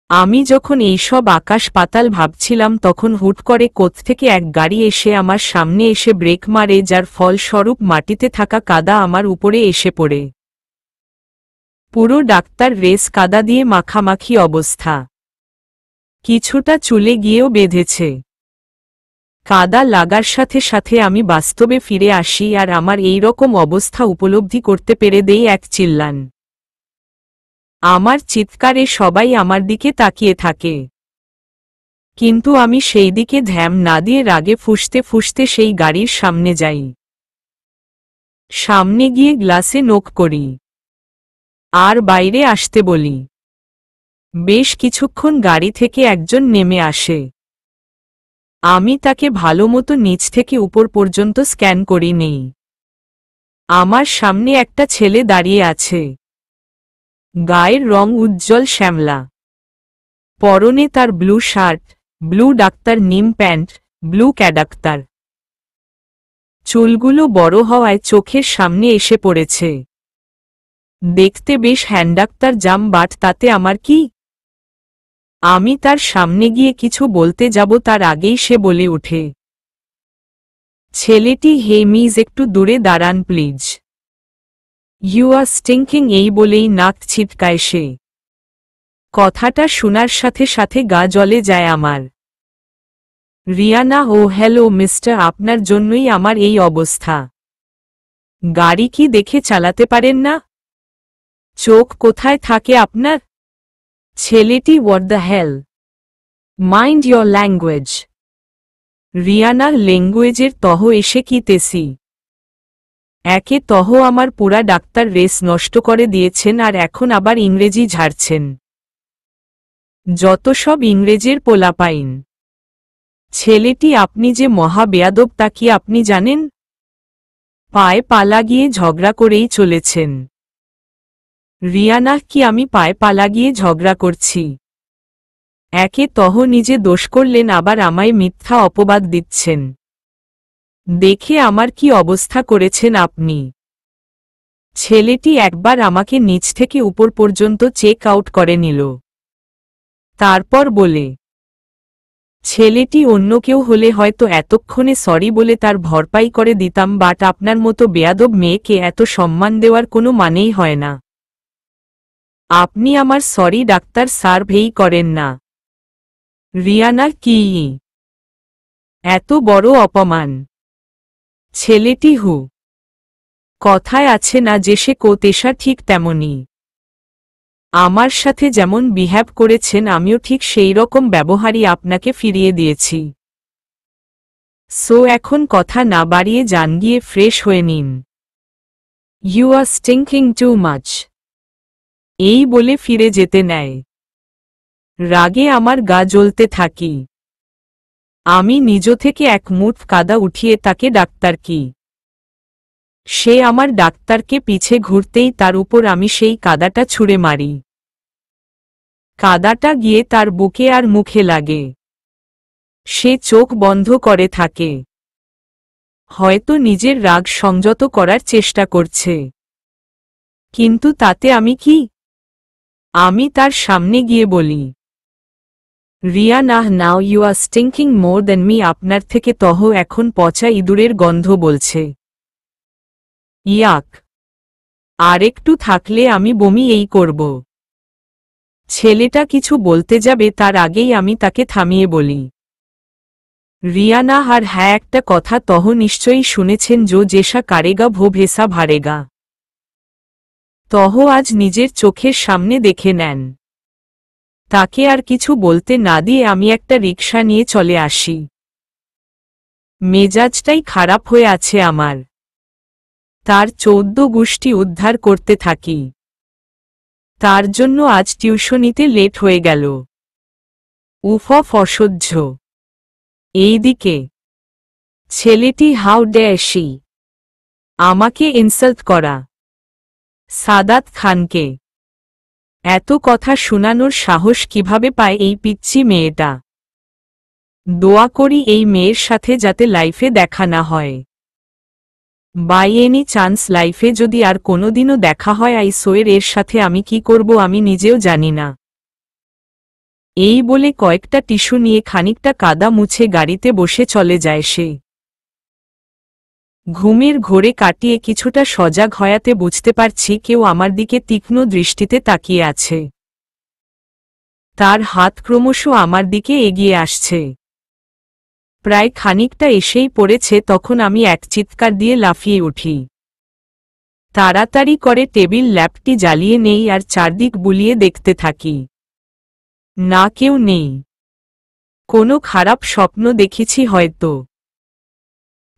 আমি যখন এইসব আকাশ পাতাল ভাবছিলাম তখন হুট করে কোত্থেকে এক গাড়ি এসে আমার সামনে এসে ব্রেক মারে, যার ফলস্বরূপ মাটিতে থাকা কাদা আমার উপরে এসে পড়ে। পুরো ডাক্তার রেস কাদা দিয়ে মাখামাখি অবস্থা, কিছুটা চুলে গিয়েও বেঁধেছে। কাদা লাগার সাথে সাথে আমি বাস্তবে ফিরে আসি আর আমার এই রকম অবস্থা উপলব্ধি করতে পেরে দেই এক চিল্লান। আমার চিৎকারে সবাই আমার দিকে তাকিয়ে থাকে, কিন্তু আমি সেই দিকে ধ্যান না দিয়ে রাগে ফুঁসতে ফুঁসতে সেই গাড়ির সামনে যাই। সামনে গিয়ে গ্লাসে নক করি আর বাইরে আসতে বলি। বেশ কিছুক্ষণ গাড়ি থেকে একজন নেমে আসে। আমি তাকে ভালোমতো নিচ থেকে উপর পর্যন্ত স্ক্যান করি নেই। আমার সামনে একটা ছেলে দাঁড়িয়ে আছে, গায়ের রং উজ্জ্বল শ্যামলা, পরনে তার ব্লু শার্ট, ব্লু ডাক্তার নিম প্যান্ট, ব্লু ক্যাডাক্তার। চুলগুলো বড় হওয়ায় চোখের সামনে এসে পড়েছে। দেখতে বেশ হ্যান্ডাক্তার জাম, বাট তাতে আমার কি? আমি তার সামনে গিয়ে কিছু বলতে যাব তার আগেই সে বলে ওঠে, ছেলেটি, হে মিস, একটু দূরে দাঁড়ান প্লিজ, ইউ আর স্টিঙ্কিং। এই বলেই নাক ছিটকায় সে। কথাটা শোনার সাথে সাথে গা জ্বলে যায় আমার। রিয়ানা, ও হ্যালো মিস্টার, আপনার জন্যই আমার এই অবস্থা। গাড়ি কি দেখে চালাতে পারেন না? চোখ কোথায় থাকে আপনার? ছেলেটি, what the hell, mind your language. রিয়ানার ল্যাঙ্গুয়েজের তহ এসে কি তেসি। একে তহ আমার পুরা ডাক্তার রেস নষ্ট করে দিয়েছেন আর এখন আবার ইংরেজি ঝাড়ছেন। যত সব ইংরেজের পোলাপাইন। ছেলেটি, আপনি যে মহা বেয়াদব তা কি আপনি জানেন? পায়ে পালা গিয়ে ঝগড়া করেই চলেছেন। রিয়ানা, কি আমি পায়ে পালা গিয়ে ঝগড়া করছি? একে তহ নিজে দোষ করলেন, আবার আমায় মিথ্যা অপবাদ দিচ্ছেন। দেখে আমার কি অবস্থা করেছেন আপনি? ছেলেটি একবার আমাকে নিচ থেকে উপর পর্যন্ত চেক আউট করে নিল, তারপর বলে, ছেলেটি, অন্য কেউ হলে হয়তো এতক্ষণে সরি বলে তার ভরপাই করে দিতাম, বাট আপনার মতো বেয়াদব মেয়েকে এত সম্মান দেওয়ার কোনো মানেই হয় না। আপনি আমার সরি ডাক্তার সার্ভেই করেন না। রিয়ানা, কি এত বড় অপমান? ছেলেটি, হু, কথায় আছে না যে সে কোতেশা, ঠিক তেমনি আমার সাথে যেমন বিহেভ করেছেন আমিও ঠিক সেই রকম ব্যবহারই আপনাকে ফিরিয়ে দিয়েছি। সো এখন কথা না বাড়িয়ে যান, গিয়ে ফ্রেশ হয়ে নিন। You are stinking too much. এই বলে ফিরে যেতে নেয়। রাগে আমার গা জ্বলতে থাকি। আমি নিজ থেকে এক মুঠ কাদা উঠিয়ে তাকে, ডাক্তার কি? সে আমার ডাক্তারকে পিছে ঘুরতেই তার উপর আমি সেই কাদাটা ছুঁড়ে মারি। কাদাটা গিয়ে তার বুকে আর মুখে লাগে। সে চোখ বন্ধ করে থাকে, হয়তো নিজের রাগ সংযত করার চেষ্টা করছে। কিন্তু তাতে আমি কি? আমি তার সামনে গিয়ে বলি, Riana, now you are stinking more than me. আপনার থেকে তহ এখন পচা ইঁদুরের গন্ধ বলছে। ইয়াক, আর একটু থাকলে আমি বমি এই করব। ছেলেটা কিছু বলতে যাবে তার আগেই আমি তাকে থামিয়ে বলি, রিয়ানা, আর হ্যাঁ, একটা কথা তহ নিশ্চয়ই শুনেছেন, জো জেসা কারেগা ভো ভেসা ভারেগা। তহ আজ নিজের চোখের সামনে দেখে নেন। তাকে আর কিছু বলতে না দিয়ে আমি একটা রিকশা নিয়ে চলে আসি। মেজাজটাই খারাপ হয়ে আছে আমার। তার 14 গোষ্ঠী উদ্ধার করতে থাকি। তার জন্য আজ টিউশনিতে লেট হয়ে গেল। উফ, অসহ্য। এইদিকে ছেলেটি, হাউ ডেয়ার শি, আমাকে ইনসাল্ট করা। সাদাত খানকে এত কথা শোনানোর সাহস কিভাবে পায় এই পিচ্চি মেয়েটা? দোয়া করি এই মেয়ের সাথে যাতে লাইফে দেখা না হয়। বাই এনি চান্স লাইফে যদি আর কোনোদিনও দেখা হয়, আই সোয়ের এর সাথে আমি কি করব আমি নিজেও জানি না। এই বলে কয়েকটা টিস্যু নিয়ে খানিকটা কাদা মুছে গাড়িতে বসে চলে যায় সে। ঘুমের ঘোরে কাটিয়ে কিছুটা সজাগ হয়াতে বুঝতে পারছি কেউ আমার দিকে তীক্ষ্ণ দৃষ্টিতে তাকিয়ে আছে। তার হাত ক্রমশ আমার দিকে এগিয়ে আসছে। প্রায় খানিকটা এসেই পড়েছে তখন আমি এক চিৎকার দিয়ে লাফিয়ে উঠি। তাড়াতাড়ি করে টেবিল ল্যাম্পটি জ্বালিয়ে নেই আর চারদিক বুলিয়ে দেখতে থাকি। না, কেউ নেই। কোনো খারাপ স্বপ্ন দেখেছি হয়তো।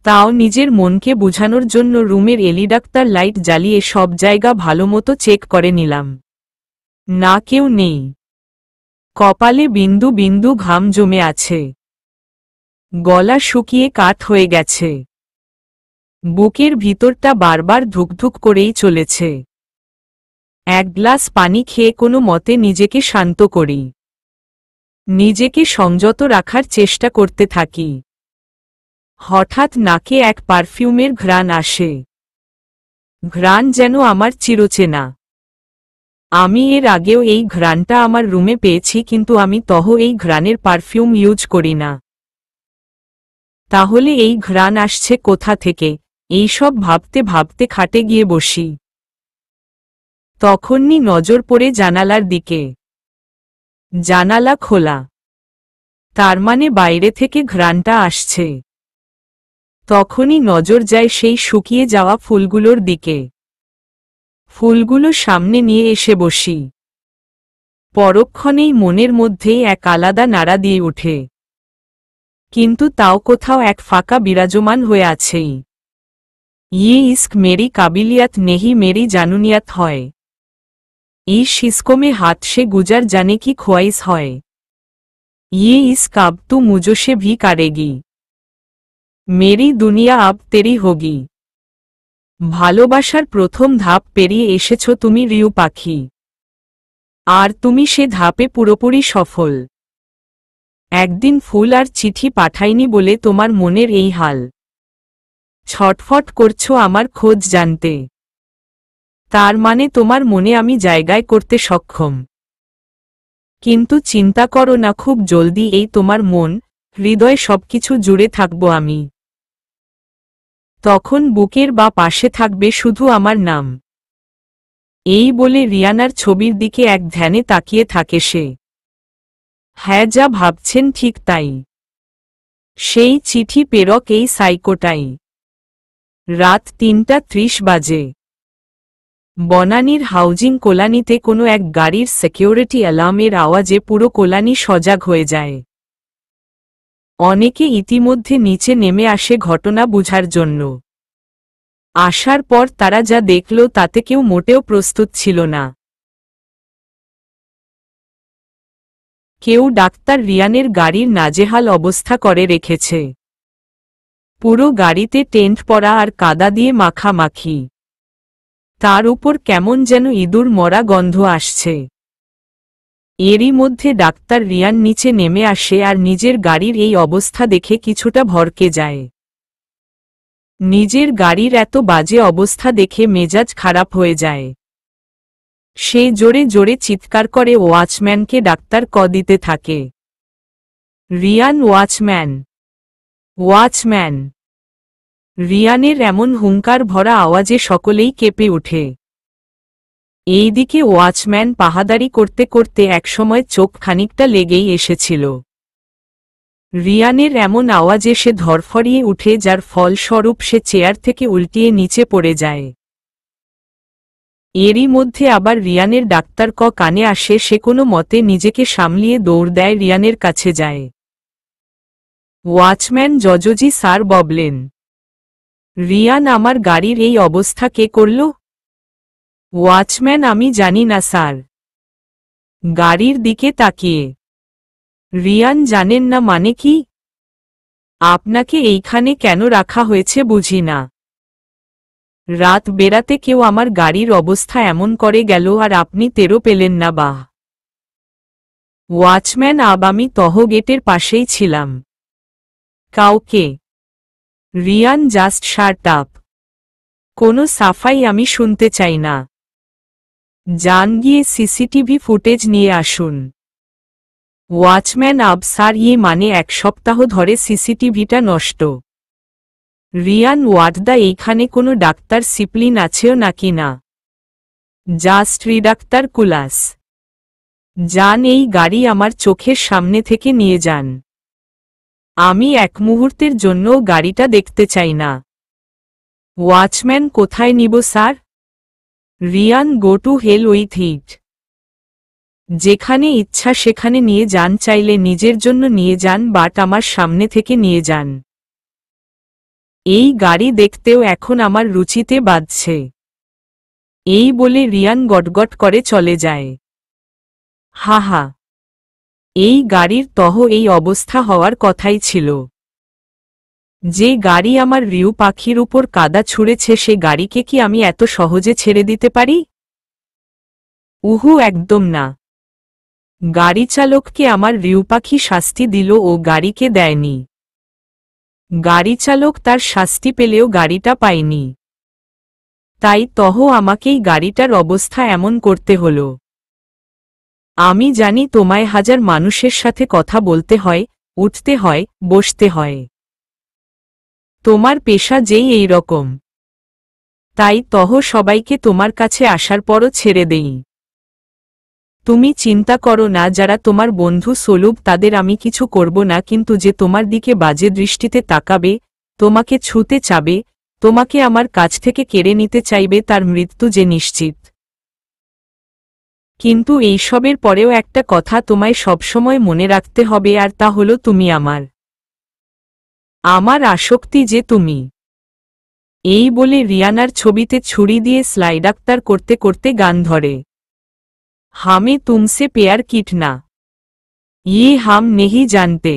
তাও নিজের মনকে বুঝানোর জন্য রুমের এলিডাক্তার লাইট জ্বালিয়ে সব জায়গা ভালোমতো চেক করে নিলাম। না, কেউ নেই। কপালে বিন্দু বিন্দু ঘাম জমে আছে। গলা শুকিয়ে কাঠ হয়ে গেছে। বুকের ভিতরটা বারবার ধুকধুক করেই চলেছে। এক গ্লাস পানি খেয়ে কোনো মতে নিজেকে শান্ত করি। নিজেকে সংযত রাখার চেষ্টা করতে থাকি। হঠাৎ নাকে এক পারফিউমের ঘ্রাণ আসে। ঘ্রাণ যেন আমার চিরচেনা। আমি এর আগেও এই ঘ্রাণটা আমার রুমে পেয়েছি, কিন্তু আমি এই ঘ্রাণের পারফিউম ইউজ করি না। তাহলে এই ঘ্রাণ আসছে কোথা থেকে? এইসব ভাবতে ভাবতে খাটে গিয়ে বসি। তখনই নজর পড়ে জানালার দিকে। জানালা খোলা। তার মানে বাইরে থেকে ঘ্রাণটা আসছে। তখনই নজর যায় সেই শুকিয়ে যাওয়া ফুলগুলোর দিকে। ফুলগুলো সামনে নিয়ে এসে বসি। পরক্ষণেই মনের মধ্যেই এক আলাদা নাড়া দিয়ে ওঠে। কিন্তু তাও কোথাও এক ফাঁকা বিরাজমান হয়ে আছেই। ये इश्क मेरी काबिलियत नहीं मेरी जानुनियत হয়। इस इश्कों में हाथ से गुजर जाने की ख्वाहिश है। ये इश्क अब तू मुझसे भी करेगी। मेरी दुनिया अब तेरी होगी। ভালোবাসার প্রথম ধাপ পেরিয়ে এসেছো তুমি রিউ পাখি। আর তুমি সে ধাপে পুরোপুরি সফল। একদিন ফুল আর চিঠি পাঠাইনি বলে তোমার মনের এই হাল। ছটফট করছো আমার খোঁজ জানতে। তার মানে তোমার মনে আমি জায়গায় করতে সক্ষম। কিন্তু চিন্তা করো না, খুব জলদি এই তোমার মন হৃদয় সবকিছু জুড়ে থাকবো আমি। তখন বুকের বা পাশে থাকবে শুধু আমার নাম। এই বলে রিয়ানার ছবির দিকে এক ধ্যানে তাকিয়ে থাকে সে। হ্যাঁ, যা ভাবছেন ঠিক তাই। সেই চিঠি প্রেরক এই সাইকোটাই। রাত ৩:৩০ বাজে। বনানীর হাউজিং কলোনিতে কোনো এক গাড়ির সিকিউরিটি অ্যালার্মের আওয়াজে পুরো কলোনি সজাগ হয়ে যায়। অনেকে ইতিমধ্যে নিচে নেমে আসে ঘটনা বুঝার জন্য। আসার পর তারা যা দেখল তাতে কেউ মোটেও প্রস্তুত ছিল না। কেউ ডাক্তার রিয়ানের গাড়ির নাজেহাল অবস্থা করে রেখেছে। পুরো গাড়িতে টেন্ট পরা আর কাদা দিয়ে মাখামাখি। তার উপর কেমন যেন ইঁদুর মরা গন্ধ আসছে। এরই মধ্যে ডাক্তার রিয়ান নিচে নেমে আসে আর নিজের গাড়ির এই অবস্থা দেখে কিছুটা ভড়কে যায়। নিজের গাড়ির এত বাজে অবস্থা দেখে মেজাজ খারাপ হয়ে যায়। সে জোরে জোরে চিৎকার করে ওয়াচম্যানকে ডাক্তার দিতে থাকে। Riyan, watchman, watchman. রিয়ানের এমন হুঙ্কার ভরা আওয়াজে সকলেই কেঁপে ওঠে। এইদিকে ওয়াচম্যান পাহাদারি করতে করতে একসময় চোখ খানিকটা লেগেই এসেছিল। রিয়ানের এমন আওয়াজে সে ধরফরিয়ে উঠে, যার ফলস্বরূপ সে চেয়ার থেকে উল্টিয়ে নিচে পড়ে যায়। এরই মধ্যে আবার রিয়ানের ডাক্তার কানে আসে। সে কোনো মতে নিজেকে সামলিয়ে দৌড় দেয়, রিয়ানের কাছে যায়। ওয়াচম্যান, জজজি স্যার বললেন। রিয়ান, আমার গাড়ির এই অবস্থা কে করল? ওয়াচম্যান, আমি জানি না স্যার। গাড়ির দিকে তাকিয়ে। রিয়ান, জানেন না মানে কি? আপনাকে এইখানে কেন রাখা হয়েছে বুঝি না। রাত বেরাতে কেউ আমার গাড়ির অবস্থা এমন করে গেল আর আপনি টেরও পেলেন না? বাহ! ওয়াচম্যান, আমি গেটের পাশেই ছিলাম। কাউকে? Riyan, just shut up. কোনো সাফাই আমি শুনতে চাই না। যান, গিয়ে সিসিটিভি ফুটেজ নিয়ে আসুন। ওয়াচম্যান আব স্যার, মানে 1 সপ্তাহ ধরে সিসিটিভিটা নষ্ট। রিয়ান, ওয়াটদা, এইখানে কোনো ডাক্তার সিপ্লিন আছেও নাকি না? Just ridiculous. যান, এই গাড়ি আমার চোখের সামনে থেকে নিয়ে যান। আমি এক মুহূর্তের জন্য গাড়িটা দেখতে চাই না। ওয়াচম্যান, কোথায় নিব sir? Riyan, go to hell with it. যেখানে ইচ্ছা সেখানে নিয়ে যান, চাইলে নিজের জন্য নিয়ে যান, বাট আমার সামনে থেকে নিয়ে যান। এই গাড়ি দেখতেও এখন আমার রুচিতে বাজছে। এই বলে রিয়ান গটগট করে চলে যায়। হা হা, এই গাড়ির এই অবস্থা হওয়ার কথাই ছিল। যে গাড়ি আমার রিউ পাখির উপর কাদা ছুঁড়েছে, সে গাড়িকে কি আমি এত সহজে ছেড়ে দিতে পারি? উহু, একদম না। গাড়ি চালককে আমার রিউ পাখি শাস্তি দিল, ও গাড়িকে দেয়নি। গাড়ি চালক তার শাস্তি পেলেও গাড়িটা পায়নি, তাই আমাকেই গাড়িটার অবস্থা এমন করতে হলো। আমি জানি তোমায় হাজার মানুষের সাথে কথা বলতে হয়, উঠতে হয়, বসতে হয়। তোমার পেশা যেই এই রকম, তাই সবাইকে তোমার কাছে আসার পরও ছেড়ে দেই। তুমি চিন্তা করো না, যারা তোমার বন্ধু সলুব তাদের আমি কিছু করব না, কিন্তু যে তোমার দিকে বাজে দৃষ্টিতে তাকাবে, তোমাকে ছুঁতে চাবে, তোমাকে আমার কাছ থেকে কেড়ে নিতে চাইবে, তার মৃত্যু যে নিশ্চিত। কিন্তু এইসবের পরেও একটা কথা তোমায় সবসময় মনে রাখতে হবে, আর তা হলো তুমি আমার আসক্তি, যে তুমি। এই বলে রিয়ানার ছবিতে ছুরি দিয়ে স্লাইডাক্তার করতে করতে গান ধরে। হামে তুমসে পেয়ার কিটনা, ये हम नहीं जानते,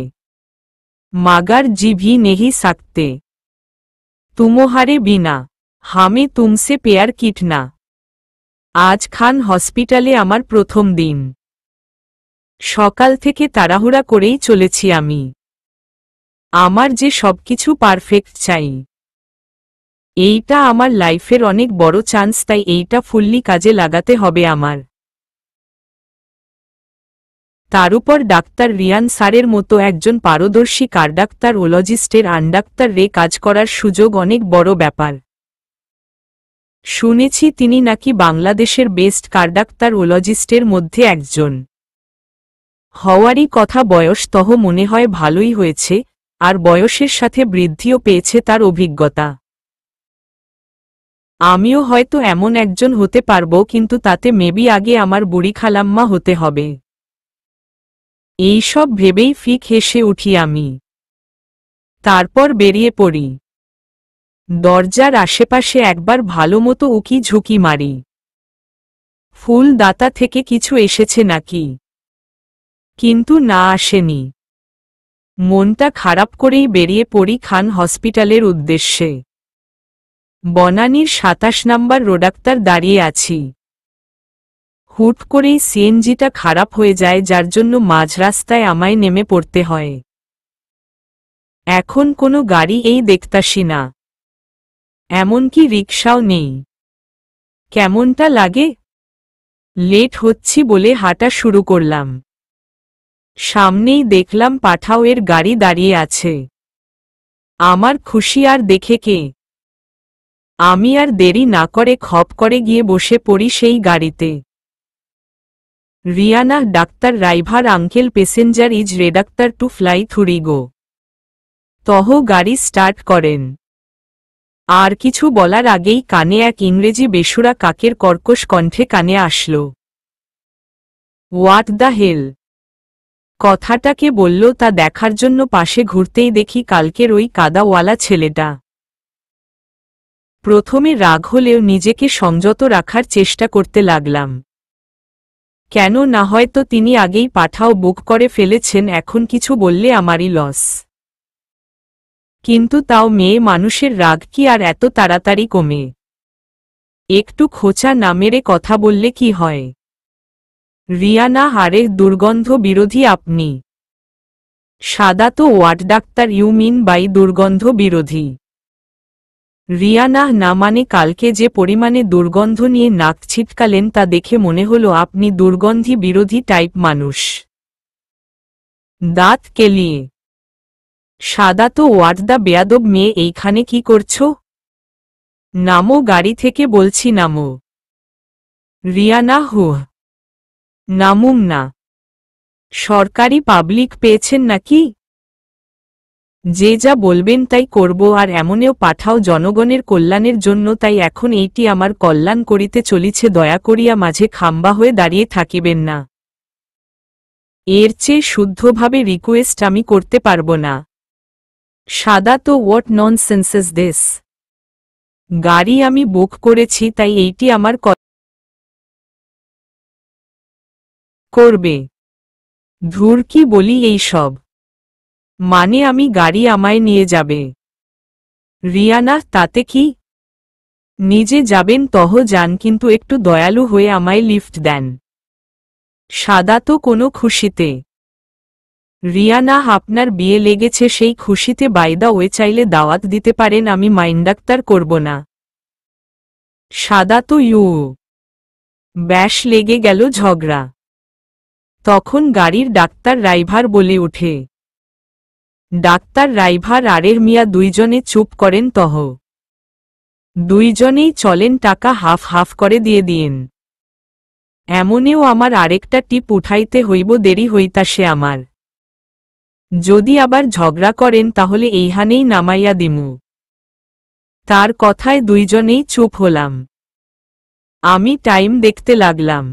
मगर जी भी नहीं सकते, तुम्हारे बिना हमें तुमसे पेयर किटना। আজ খান হসপিটালে আমার প্রথম দিন। সকাল থেকে তাড়াহুড়া করেই চলেছি আমি। আমার যে সবকিছু পারফেক্ট চাই। এইটা আমার লাইফের অনেক বড় চান্স, তাই এইটা ফুললি কাজে লাগাতে হবে আমার। তার উপর ডাক্তার রিয়ান স্যারের মতো একজন পারদর্শী কার্ডাক্তার ওলজিস্টের আন্ডাক্তার রে কাজ করার সুযোগ অনেক বড় ব্যাপার। শুনেছি তিনি নাকি বাংলাদেশের বেস্ট কার্ডাক্তার ওলজিস্টের মধ্যে একজন। হওয়ারই কথা। বয়স মনে হয় ভালোই হয়েছে, আর বয়সের সাথে বৃদ্ধিও পেয়েছে তার অভিজ্ঞতা। আমিও হয়তো এমন একজন হতে পারবো, কিন্তু তাতে মেবি আগে আমার বুড়ি খালাম্মা হতে হবে। এইসব ভেবেই ফিক হেসে উঠি আমি। তারপর বেরিয়ে পড়ি। দরজার আশেপাশে একবার ভালোমতো উকি ঝুঁকি মারি, ফুলদাতা থেকে কিছু এসেছে নাকি। কিন্তু না, আসেনি। মনটা খারাপ করেই বেরিয়ে পড়ি খান হসপিটালের উদ্দেশ্যে। বনানীর ২৭ নম্বর রোডাক্তার দাঁড়িয়ে আছি। হুট করেই সিএনজিটা খারাপ হয়ে যায়, যার জন্য মাঝ রাস্তায় আমায় নেমে পড়তে হয়। এখন কোনো গাড়ি দেখতাসি না, এমনকি রিকশাও নেই। কেমনটা লাগে। লেট হচ্ছি বলে হাঁটা শুরু করলাম। সামনেই দেখলাম পাঠাও এর গাড়ি দাঁড়িয়ে আছে। আমার খুশি আর দেখে কে। আমি আর দেরি না করে খপ করে গিয়ে বসে পড়ি সেই গাড়িতে। Riana, driver uncle, passenger is রেডাক্তার টু ফ্লাই থুরিগো। গাড়ি স্টার্ট করেন। আর কিছু বলার আগেই কানে এক ইংরেজি বেসুরা কাকের কর্কশ কণ্ঠে কানে আসল। What the hell. কথাটাকে বলল তা দেখার জন্য পাশে ঘুরতেই দেখি কালকের ওই কাদাওয়ালা ছেলেটা। প্রথমে রাগ হলেও নিজেকে সংযত রাখার চেষ্টা করতে লাগলাম। কেন না, হয়তো তিনি আগেই পাঠাও বুক করে ফেলেছেন, এখন কিছু বললে আমারই লস। কিন্তু তাও মেয়ে মানুষের রাগ কি আর এত তাড়াতাড়ি কমে? একটু খোঁচা না মেরে কথা বললে কি হয়? রিয়ানা, হাড়ের দুর্গন্ধ বিরোধী আপনি? সাদা তো ওয়াট ডাক্তার, ইউ মিন বাই দুর্গন্ধ বিরোধী? রিয়ানা, না মানে কালকে যে পরিমাণে দুর্গন্ধ নিয়ে নাক ছিটকালেন তা দেখে মনে হলো আপনি দুর্গন্ধি বিরোধী টাইপ মানুষ। দাঁত কেলিয়ে। সাদা তো হোয়াট দ্য বেয়াদব মেয়ে, এইখানে কি করছো? নামো গাড়ি থেকে বলছি, নামো। রিয়ানা হুহ। নামুম না। সরকারি পাবলিক পেয়েছেন নাকি? যে যা বলবেন তাই করব, আর এমনেও পাঠাও জনগণের কল্যাণের জন্য, তাই এখন এইটি আমার কল্যাণ করিতে চলিছে, দয়া করিয়া মাঝে খাম্বা হয়ে দাঁড়িয়ে থাকিবেন না। এর চেয়ে শুদ্ধভাবে রিকোয়েস্ট আমি করতে পারব না। সাদা তো হোয়াট ননসেন্স ইজ দিস? গাড়ি আমি বুক করেছি, তাই এইটি আমার করবে। ধুর, কি বলি এই সব? মানে আমি গাড়ি আমায় নিয়ে যাবে? রিয়ানা, তাতে কি? নিজে যাবেন তহ যান, কিন্তু একটু দয়ালু হয়ে আমায় লিফট দেন। সাদা তো কোনো খুশিতে। রিয়ানা, আপনার বিয়ে লেগেছে, সেই খুশিতে বাইদা ওয়ে চাইলে দাওয়াত দিতে পারেন, আমি মাইন্ডাক্তার করব না। সাদা তো ব্যাস লেগে গেল ঝগড়া। তখন গাড়ির ডাক্তার ড্রাইভার বলে ওঠে। ডাক্তার ড্রাইভার আরের মিয়া দুইজনে চুপ করেন তহ। দুইজনেই চলেন, টাকা হাফ হাফ করে দিয়ে দিয়েন। এমনেও আমার আরেকটা টিপ উঠাইতে হইব, দেরি হইতাছে আমার। যদি আবার ঝগড়া করেন তাহলে এইহানেই নামাইয়া দিমু। তার কথায় দুইজনেই চুপ হলাম। আমি টাইম দেখতে লাগলাম।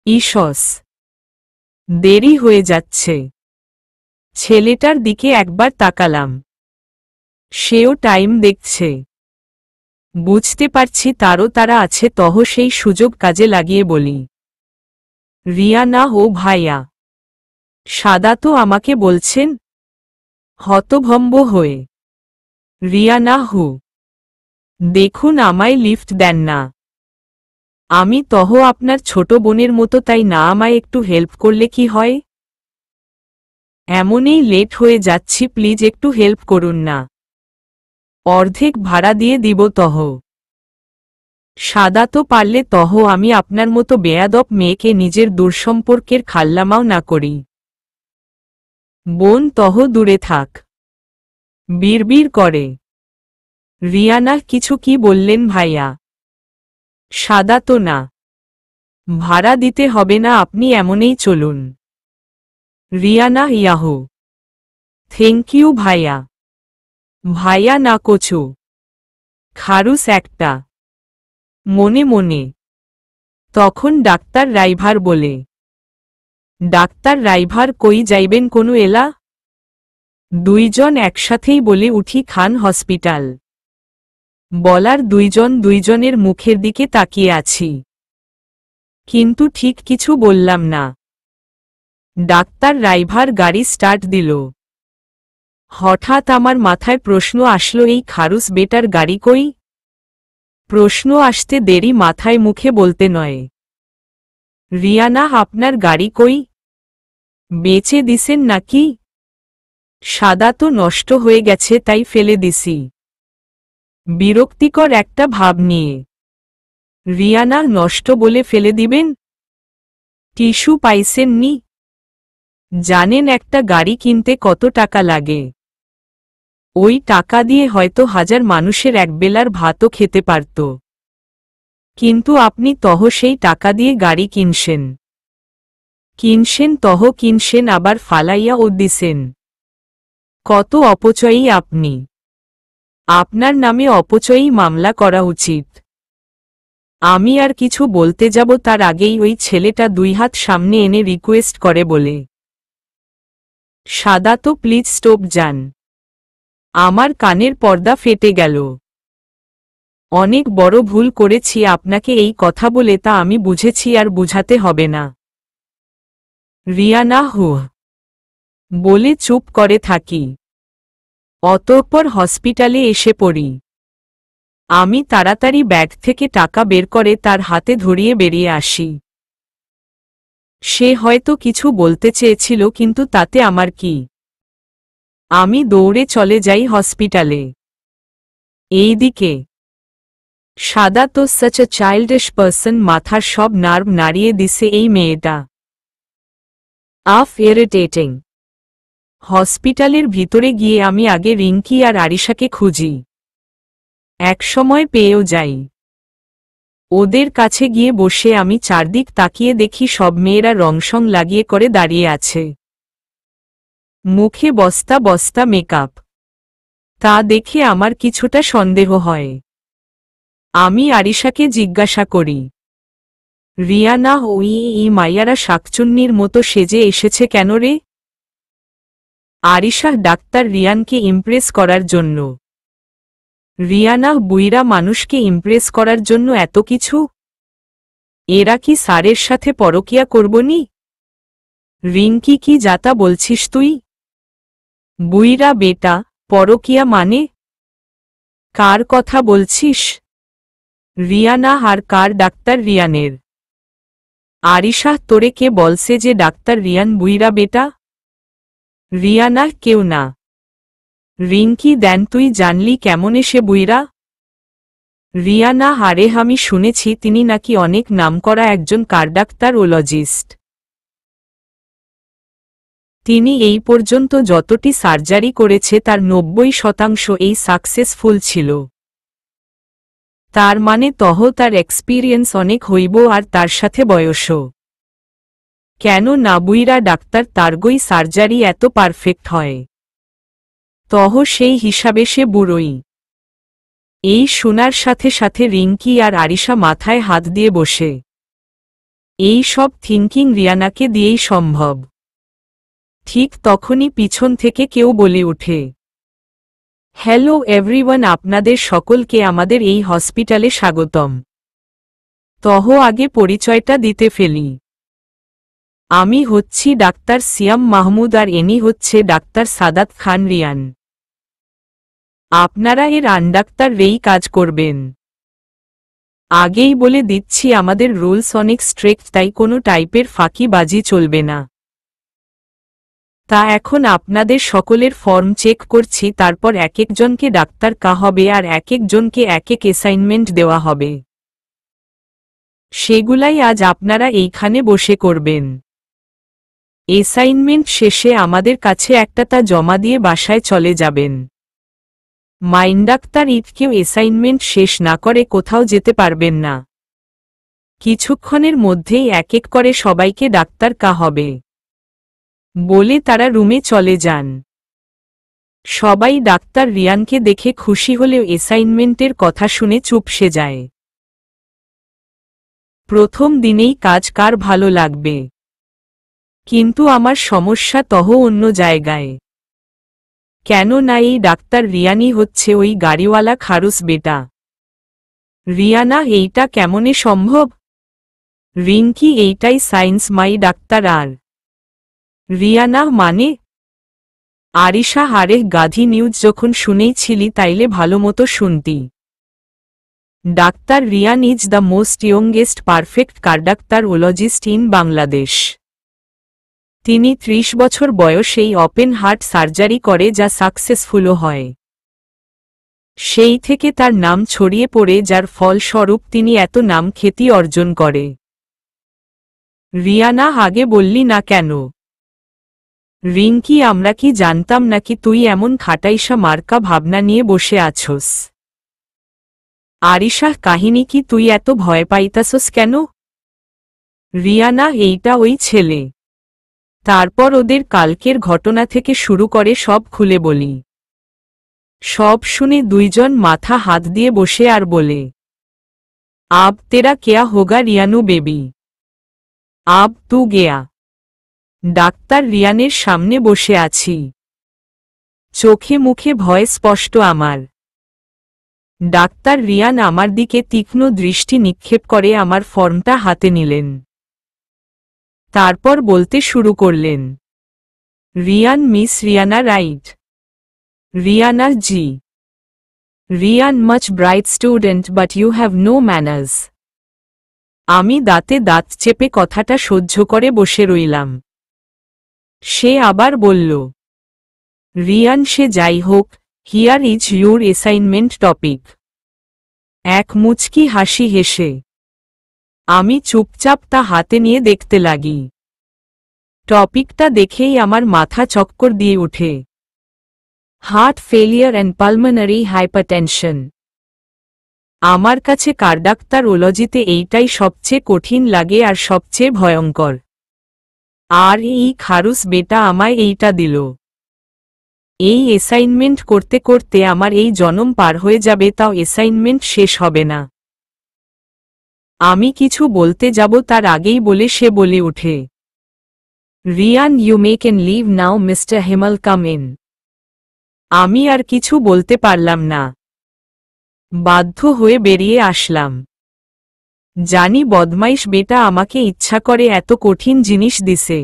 ইসস, দেরি হয়ে যাচ্ছে। ছেলেটার দিকে একবার তাকালাম। সেও টাইম দেখছে। বুঝতে পারছি তারও তারা আছে, তহ সেই সুযোগ কাজে লাগিয়ে বলি, রিয়ানা ও ভাইয়া। সাদা তো আমাকে বলছেন? হতভম্ব হয়ে। রিয়ানা হু। দেখুন, আমায় লিফট দেন না। আমি তহ আপনার ছোট বোনের মতো, তাই না আমায় একটু হেল্প করলে কি হয়? এমনই লেট হয়ে যাচ্ছি, প্লিজ একটু হেল্প করুন না। অর্ধেক ভাড়া দিয়ে দিব তহ। সাদা তো পারলে তহ আমি আপনার মতো বেয়াদব মেয়েকে নিজের দূরসম্পর্কের খাল্লামাও না করি। বোন তহ দূরে থাক। বিড়বিড় করে। রিয়ানা, কিছু কি বললেন ভাইয়া? সাদা তো না। ভাড়া দিতে হবে না, আপনি এমনেই চলুন। Rihanna, Yahoo. থ্যাংক ইউ ভাইয়া। ভাইয়া না কচু। খারুস একটা। মনে মনে। তখন ডাক্তার ড্রাইভার বলে। ডাক্তার ড্রাইভার, কই যাইবেন কোনো এলা? দুইজন একসাথেই বলে উঠি, খান হসপিটাল। বলার দুইজন দুইজনের মুখের দিকে তাকিয়ে আছি, কিন্তু ঠিক কিছু বললাম না। ডাক্তার ড্রাইভার গাড়ি স্টার্ট দিল। হঠাৎ আমার মাথায় প্রশ্ন আসলো, এই খারুস বেটার গাড়ি কই? প্রশ্ন আসতে দেরি, মাথায় মুখে বলতে নয়। রিয়ানা, আপনার গাড়ি কই? বেচে দিছেন নাকি? সাদা তো নষ্ট হয়ে গেছে, তাই ফেলে দিছি। বিরক্তিকর একটা ভাব নিয়ে। রিয়ানা, নষ্ট বলে ফেলে দিবেন? টিস্যু পাইছেননি? জানেন একটা গাড়ি কিনতে কত টাকা লাগে? ওই টাকা দিয়ে হয়তো 1000 মানুষের একবেলার ভাতও খেতে পারত। কিন্তু আপনি তহ সেই টাকা দিয়ে গাড়ি কিনছেন আবার ফালাইয়া ও দিছেন। কত অপচয়ী আপনি! আপনার নামে অপচয়ী মামলা করা উচিত। আমি আর কিছু বলতে যাব তার আগেই ওই ছেলেটা দুই হাত সামনে এনে রিকোয়েস্ট করে বলে, সাদা তো প্লিজ স্টপ যান। আমার কানের পর্দা ফেটে গেল। অনেক বড় ভুল করেছি, আপনাকে এই কথা বলে তা আমি বুঝেছি, আর বুঝাতে হবে না। রিয়ানা হুহ বলে চুপ করে থাকি। অতঃপর হসপিটালে এসে পড়ি। আমি তাড়াতাড়ি ব্যাগ থেকে টাকা বের করে তার হাতে ধরিয়ে বেরিয়ে আসি। সে হয়তো কিছু বলতে চেয়েছিল, কিন্তু তাতে আমার কি? আমি দৌড়ে চলে যাই হসপিটালে। এইদিকে সাদা তো সাচ আ চাইল্ডিশ পার্সন, মাথার সব নার্ভ নাড়িয়ে দিছে এই মেয়েটা। আফ ইরিটেটিং। হসপিটালের ভিতরে গিয়ে আমি আগে রিঙ্কি আর আরিশাকে খুঁজি। একসময় পেয়েও যাই। ওদের কাছে গিয়ে বসে আমি চারদিক তাকিয়ে দেখি সব মেয়েরা রংসং লাগিয়ে করে দাঁড়িয়ে আছে, মুখে বস্তা বস্তা মেকআপ। তা দেখে আমার কিছুটা সন্দেহ হয়। আমি আরিশাকে জিজ্ঞাসা করি, রিয়ানা, ওই মাইয়ারা শাকচুন্নির মতো সেজে এসেছে কেন রে? আরিশা, ডাক্তার রিয়ানকে ইমপ্রেস করার জন্য। রিয়ানা, বুইরা মানুষকে ইমপ্রেস করার জন্য এত কিছু? এরা কি স্যারের সাথে পরকিয়া করবনি? রিঙ্কি, কি যাতা বলছিস তুই? বুইরা বেটা, পরকিয়া মানে? কার কথা বলছিস? রিয়ানা আর কার? ডাক্তার রিয়ানের। আরিশা, তোরে কে বলছে যে ডাক্তার রিয়ান বুইরা বেটা? রিয়ানা, কেউ না। রিঙ্কি, দেন তুই জানলি কেমনে সে বুইরা? রিয়ানা, আরে আমি শুনেছি তিনি নাকি অনেক নামকরা একজন কার্ডাক্তারোলজিস্ট। তিনি এই পর্যন্ত যতটি সার্জারি করেছে তার 90% এই সাকসেসফুল ছিল। তার মানে তার এক্সপিরিয়েন্স অনেক হইব, আর তার সাথে বয়সও। কেন না বুইরা ডাক্তার তারগই সার্জারি এত পারফেক্ট হয়? সেই হিসাবে সে বুড়োই। এই শোনার সাথে সাথে রিঙ্কি আর আরিশা মাথায় হাত দিয়ে বসে। এই সব থিঙ্কিং রিয়ানাকে দিয়েই সম্ভব। ঠিক তখনই পিছন থেকে কেউ বলে ওঠে, হ্যালো এভরিওয়ান, আপনাদের সকলকে আমাদের এই হসপিটালে স্বাগতম। আগে পরিচয়টা দিতে ফেলি। আমি হচ্ছি ডাক্তার সিয়াম মাহমুদ, আর এনি হচ্ছে ডাক্তার সাদাত খান রিয়ান। আপনারা এর আন্ডাক্তার রেই কাজ করবেন। আগেই বলে দিচ্ছি, আমাদের রুলস অনেক স্ট্রিক্ট, তাই কোনো টাইপের ফাঁকিবাজি চলবে না। তা এখন আপনাদের সকলের ফর্ম চেক করছি, তারপর এক একজনকে ডাক্তার কা হবে আর এক একজনকে এক এক অ্যাসাইনমেন্ট দেওয়া হবে। সেগুলাই আজ আপনারা এইখানে বসে করবেন। অ্যাসাইনমেন্ট শেষে আমাদের কাছে একটা তা জমা দিয়ে বাসায় চলে যাবেন। ডাক্তার কেউ অ্যাসাইনমেন্ট শেষ না করে কোথাও যেতে পারবেন না। কিছুক্ষণের মধ্যেই এক এক করে সবাইকে ডাক্তার কা হবে বলে তারা রুমে চলে যান। সবাই ডাক্তার রিয়ানকে দেখে খুশি হলেও অ্যাসাইনমেন্টের কথা শুনে চুপসে যায়। প্রথম দিনেই কাজ কার ভালো লাগবে, কিন্তু আমার সমস্যা অন্য জায়গায়। কেন না এই ডাক্তার রিয়ানই হচ্ছে ওই গাড়িওয়ালা খারুস বেটা। রিয়ানা, এইটা কেমনে সম্ভব? রিঙ্কি, এইটাই সায়েন্স ডাক্তার। আর রিয়ানা মানে? আরিশা, হারে গাধি, নিউজ যখন শুনেইছিলি তাইলে ভালোমতো শুনতি। Doctor Rian is the most youngest perfect cardiologist in Bangladesh. তিনি 30 বছর বয়সেই ওপেন হার্ট সার্জারি করে, যা সাকসেসফুলও হয়। সেই থেকে তার নাম ছড়িয়ে পড়ে, যার ফলস্বরূপ তিনি এত নাম খ্যাতি অর্জন করে। রিয়ানা, আগে বললি না কেন? রিঙ্কি, আমরা কি জানতাম নাকি তুই এমন খাটাইসা মার্কা ভাবনা নিয়ে বসে আছোস? আরিশা, কাহিনী কি? তুই এত ভয় পাইতাছস কেন? রিয়ানা, এইটা ওই ছেলে। তারপর ওদের কালকের ঘটনা থেকে শুরু করে সব খুলে বলি। সব শুনে দুইজন মাথা হাত দিয়ে বসে আর বলে, আব তেরা কেয়া হোগা রিয়ানু বেবি, আব তু গেয়া। ডাক্তার রিয়ানের সামনে বসে আছি, চোখে মুখে ভয় স্পষ্ট আমার। ডাক্তার রিয়ান আমার দিকে তীক্ষ্ণ দৃষ্টি নিক্ষেপ করে আমার ফর্মটা হাতে নিলেন। তারপর বলতে শুরু করলেন, রিয়ান, মিস রিয়ানা রাইট? রিয়ানা, জি। Riyan, much bright student, but you have no manners. আমি দাঁতে দাঁত চেপে কথাটা সহ্য করে বসে রইলাম। সে আবার বলল, রিয়ান, সে যাই হোক, here is your assignment topic. এক মুচকি হাসি হেসে আমি চুপচাপ তা হাতে নিয়ে দেখতে লাগি। টপিকটা দেখেই আমার মাথা চক্কর দিয়ে ওঠে। Heart failure and pulmonary hypertension. আমার কাছে কার্ডিওলজিতে এইটাই সবচেয়ে কঠিন লাগে আর সবচেয়ে ভয়ঙ্কর। আর এই খারুস বেটা আমায় এইটা দিল। এই অ্যাসাইনমেন্ট করতে করতে আমার এই জনম পার হয়ে যাবে, তাও অ্যাসাইনমেন্ট শেষ হবে না। আমি কিছু বলতে যাব তার আগেই বলে সে বলে ওঠে, Rian, you may can leave now, mister Hemal come in. আমি আর কিছু বলতে পারলাম না, বাধ্য হয়ে বেরিয়ে আসলাম। জানি বদমাইশ বেটা আমাকে ইচ্ছা করে এত কঠিন জিনিস দিছে।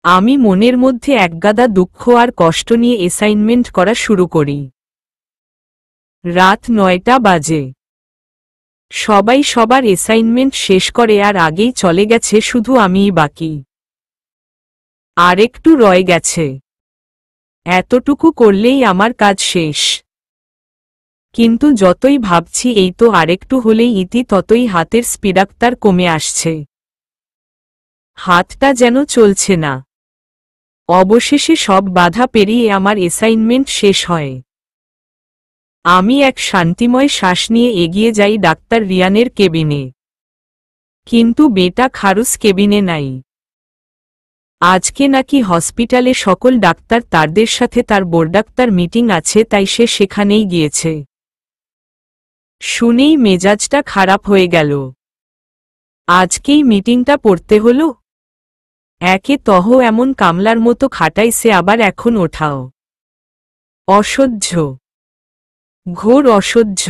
আমি মনের মধ্যে একগাদা দুঃখ আর কষ্ট নিয়ে অ্যাসাইনমেন্ট করা শুরু করি। রাত 9টা বাজে। সবাই সবার অ্যাসাইনমেন্ট শেষ করে আর আগেই চলে গেছে, শুধু আমিই বাকি। আরেকটু রয়ে গেছে, এতটুকু করলেই আমার কাজ শেষ। কিন্তু যতই ভাবছি এই তো আরেকটু হলেই ইতি, ততই হাতের স্পিডাক্তার কমে আসছে। হাতটা যেন চলছে না। অবশেষে সব বাধা পেরিয়ে আমার অ্যাসাইনমেন্ট শেষ হয়। আমি এক শান্তিময় শ্বাস নিয়ে এগিয়ে যাই ডাক্তার রিয়ানের কেবিনে। কিন্তু বেটা খারুস কেবিনে নাই। আজকে নাকি হসপিটালে সকল ডাক্তার তারদের সাথে তার বোর্ডাক্তার মিটিং আছে, তাই সে সেখানেই গিয়েছে। শুনেই মেজাজটা খারাপ হয়ে গেল। আজকেই মিটিংটা পড়তে হলো। একে তহ এমন কামলার মতো খাটাইছে, আবার এখন ওঠাও। অসহ্য, ঘোর অসহ্য।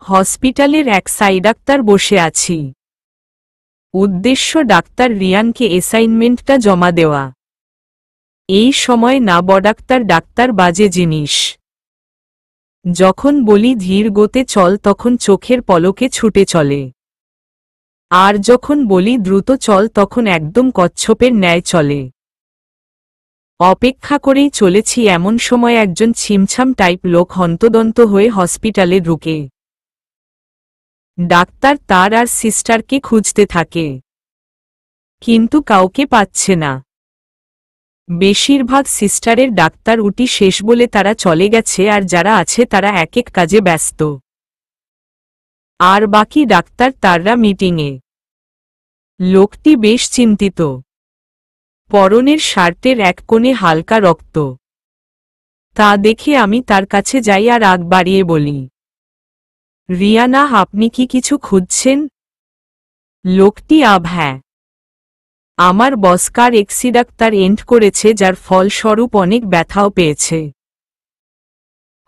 হসপিটালের এক সাইডাক্তার বসে আছি। উদ্দেশ্য ডাক্তার রিয়ানকে অ্যাসাইনমেন্টটা জমা দেওয়া। এই সময় না বডাক্তার ডাক্তার বাজে জিনিস। যখন বলি ধীর গতে চল তখন চোখের পলকে ছুটে চলে, আর যখন বলি দ্রুত চল তখন একদম কচ্ছপের ন্যায় চলে। অপেক্ষা করেই চলেছি, এমন সময় একজন ছিমছাম টাইপ লোক হন্তদন্ত হয়ে হসপিটালে ঢুকে। ডাক্তার তার আর সিস্টারকে খুঁজতে থাকে, কিন্তু কাউকে পাচ্ছে না। বেশিরভাগ সিস্টারের ডাক্তার উটি শেষ বলে তারা চলে গেছে, আর যারা আছে তারা এক এক কাজে ব্যস্ত। আর বাকি ডাক্তার তাররা মিটিংয়ে। লোকটি বেশ চিন্তিত। পরনের শার্টের এক কোণে হালকা রক্ত। তা দেখে আমি তার কাছে যাই আর আগ বাড়িয়ে বলি, রিয়ানা, আপনি কি কিছু খুঁজছেন? লোকটি হ্যাঁ, আমার বসকার এক্সিডাক্তার এন্ড করেছে, যার ফলস্বরূপ অনেক ব্যথাও পেয়েছে।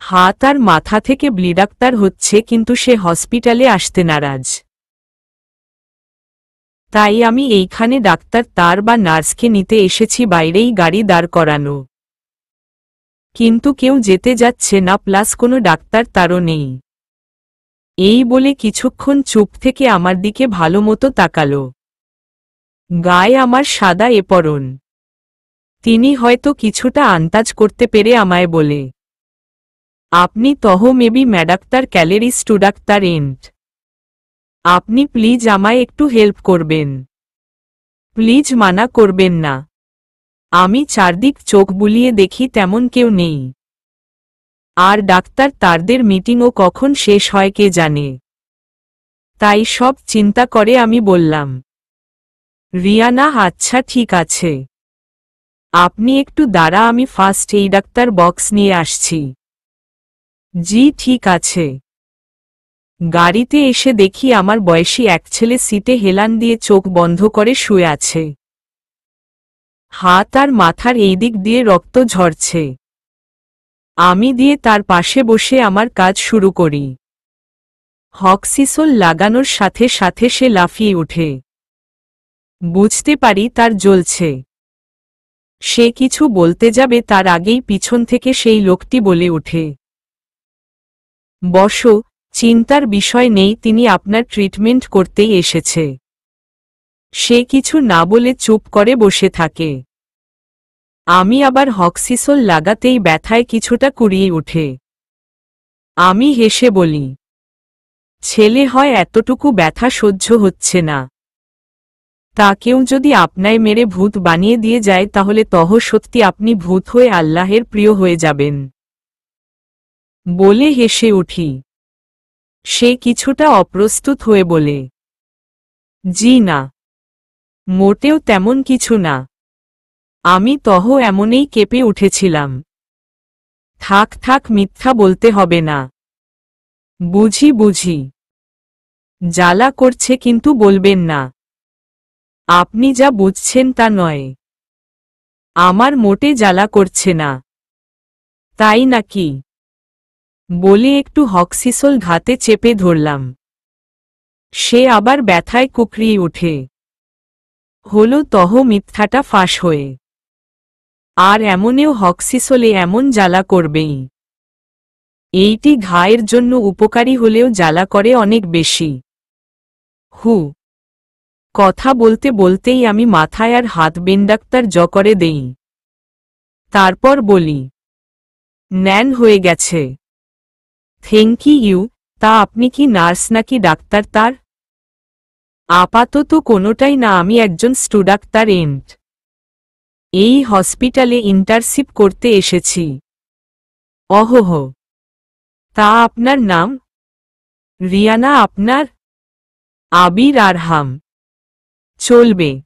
হাত আর মাথা থেকে ব্লিডাক্তার হচ্ছে, কিন্তু সে হসপিটালে আসতে নারাজ। তাই আমি এইখানে ডাক্তার তার বা নার্সকে নিতে এসেছি, বাইরেই গাড়ি দাঁড় করানো। কিন্তু কেউ যেতে যাচ্ছে না, প্লাস কোনো ডাক্তার তারও নেই। এই বলে কিছুক্ষণ চুপ থেকে আমার দিকে ভালোমতো তাকালো। গায়ে আমার সাদা এপরন। তিনি হয়তো কিছুটা আন্দাজ করতে পেরে আমায় বলে, আপনি তহ মেবি ম্যাডাক্তার ক্যালেরিস টু ডাক্তার এন্ড। আপনি প্লিজ আমায় একটু হেল্প করবেন, প্লিজ মানা করবেন না। আমি চারদিক চোখ বুলিয়ে দেখি, তেমন কেউ নেই। আর ডাক্তার তারদের মিটিংও কখন শেষ হয় কে জানে। তাই সব চিন্তা করে আমি বললাম, রিয়ানা, আচ্ছা ঠিক আছে, আপনি একটু দাঁড়া, আমি ফার্স্ট এই ডাক্তার বক্স নিয়ে আসছি। জি ঠিক আছে। গাড়িতে এসে দেখি আমার বয়সী এক ছেলে সিটে হেলান দিয়ে চোখ বন্ধ করে শুয়ে আছে। হাত আর মাথার এই দিক দিয়ে রক্ত ঝরছে। আমি দিয়ে তার পাশে বসে আমার কাজ শুরু করি। হক্সিসোল লাগানোর সাথে সাথে সে লাফিয়ে ওঠে। বুঝতে পারি তার জ্বলছে। সে কিছু বলতে যাবে তার আগেই পিছন থেকে সেই লোকটি বলে ওঠে, বসো, চিন্তার বিষয় নেই, তিনি আপনার ট্রিটমেন্ট করতেই এসেছে। সে কিছু না বলে চুপ করে বসে থাকে। আমি আবার হক্সিসোল লাগাতেই ব্যথায় কিছুটা কুড়িয়ে ওঠে। আমি হেসে বলি, ছেলে হয় এতটুকু ব্যথা সহ্য হচ্ছে না। তাকেও যদি আপনায় মেরে ভূত বানিয়ে দিয়ে যায় তাহলে তহ সত্যি আপনি ভূত হয়ে আল্লাহের প্রিয় হয়ে যাবেন। বলে হেসে উঠি। সে কিছুটা অপ্রস্তুত হয়ে বলে, জি না, মোটেও তেমন কিছু না। আমি তহ এমনই কেঁপে উঠেছিলাম। থাক থাক, মিথ্যা বলতে হবে না। বুঝি বুঝি, জ্বালা করছে কিন্তু বলবেন না। আপনি যা বুঝছেন তা নয়। আমার মোটে জ্বালা করছে না। তাই নাকি? বলে একটু হক্সিসোল ঘাতে চেপে ধরলাম। সে আবার ব্যথায় কুকরিয়ে উঠে। হলো তহ মিথ্যাটা ফাঁস হয়ে। আর এমনেও হক্সিসোলে এমন জ্বালা করবেই। এইটি ঘায়ের জন্য উপকারী হলেও জ্বালা করে অনেক বেশি। হু। কথা বলতে বলতেই আমি মাথায় আর হাত বেন্ডাক্তার জ করে দেই। তারপর বলি, ন্যান হয়ে গেছে। Thank you. তা আপনি কি নার্স নাকি ডাক্তার? তার আপাতত কোনোটাই না, আমি একজন স্টুডাক্তারেন্ট। এই হসপিটালে ইন্টার্নশিপ করতে এসেছি। অহোহ, তা আপনার নাম? রিয়ানা। আপনার? আবির আরহাম। চলবে।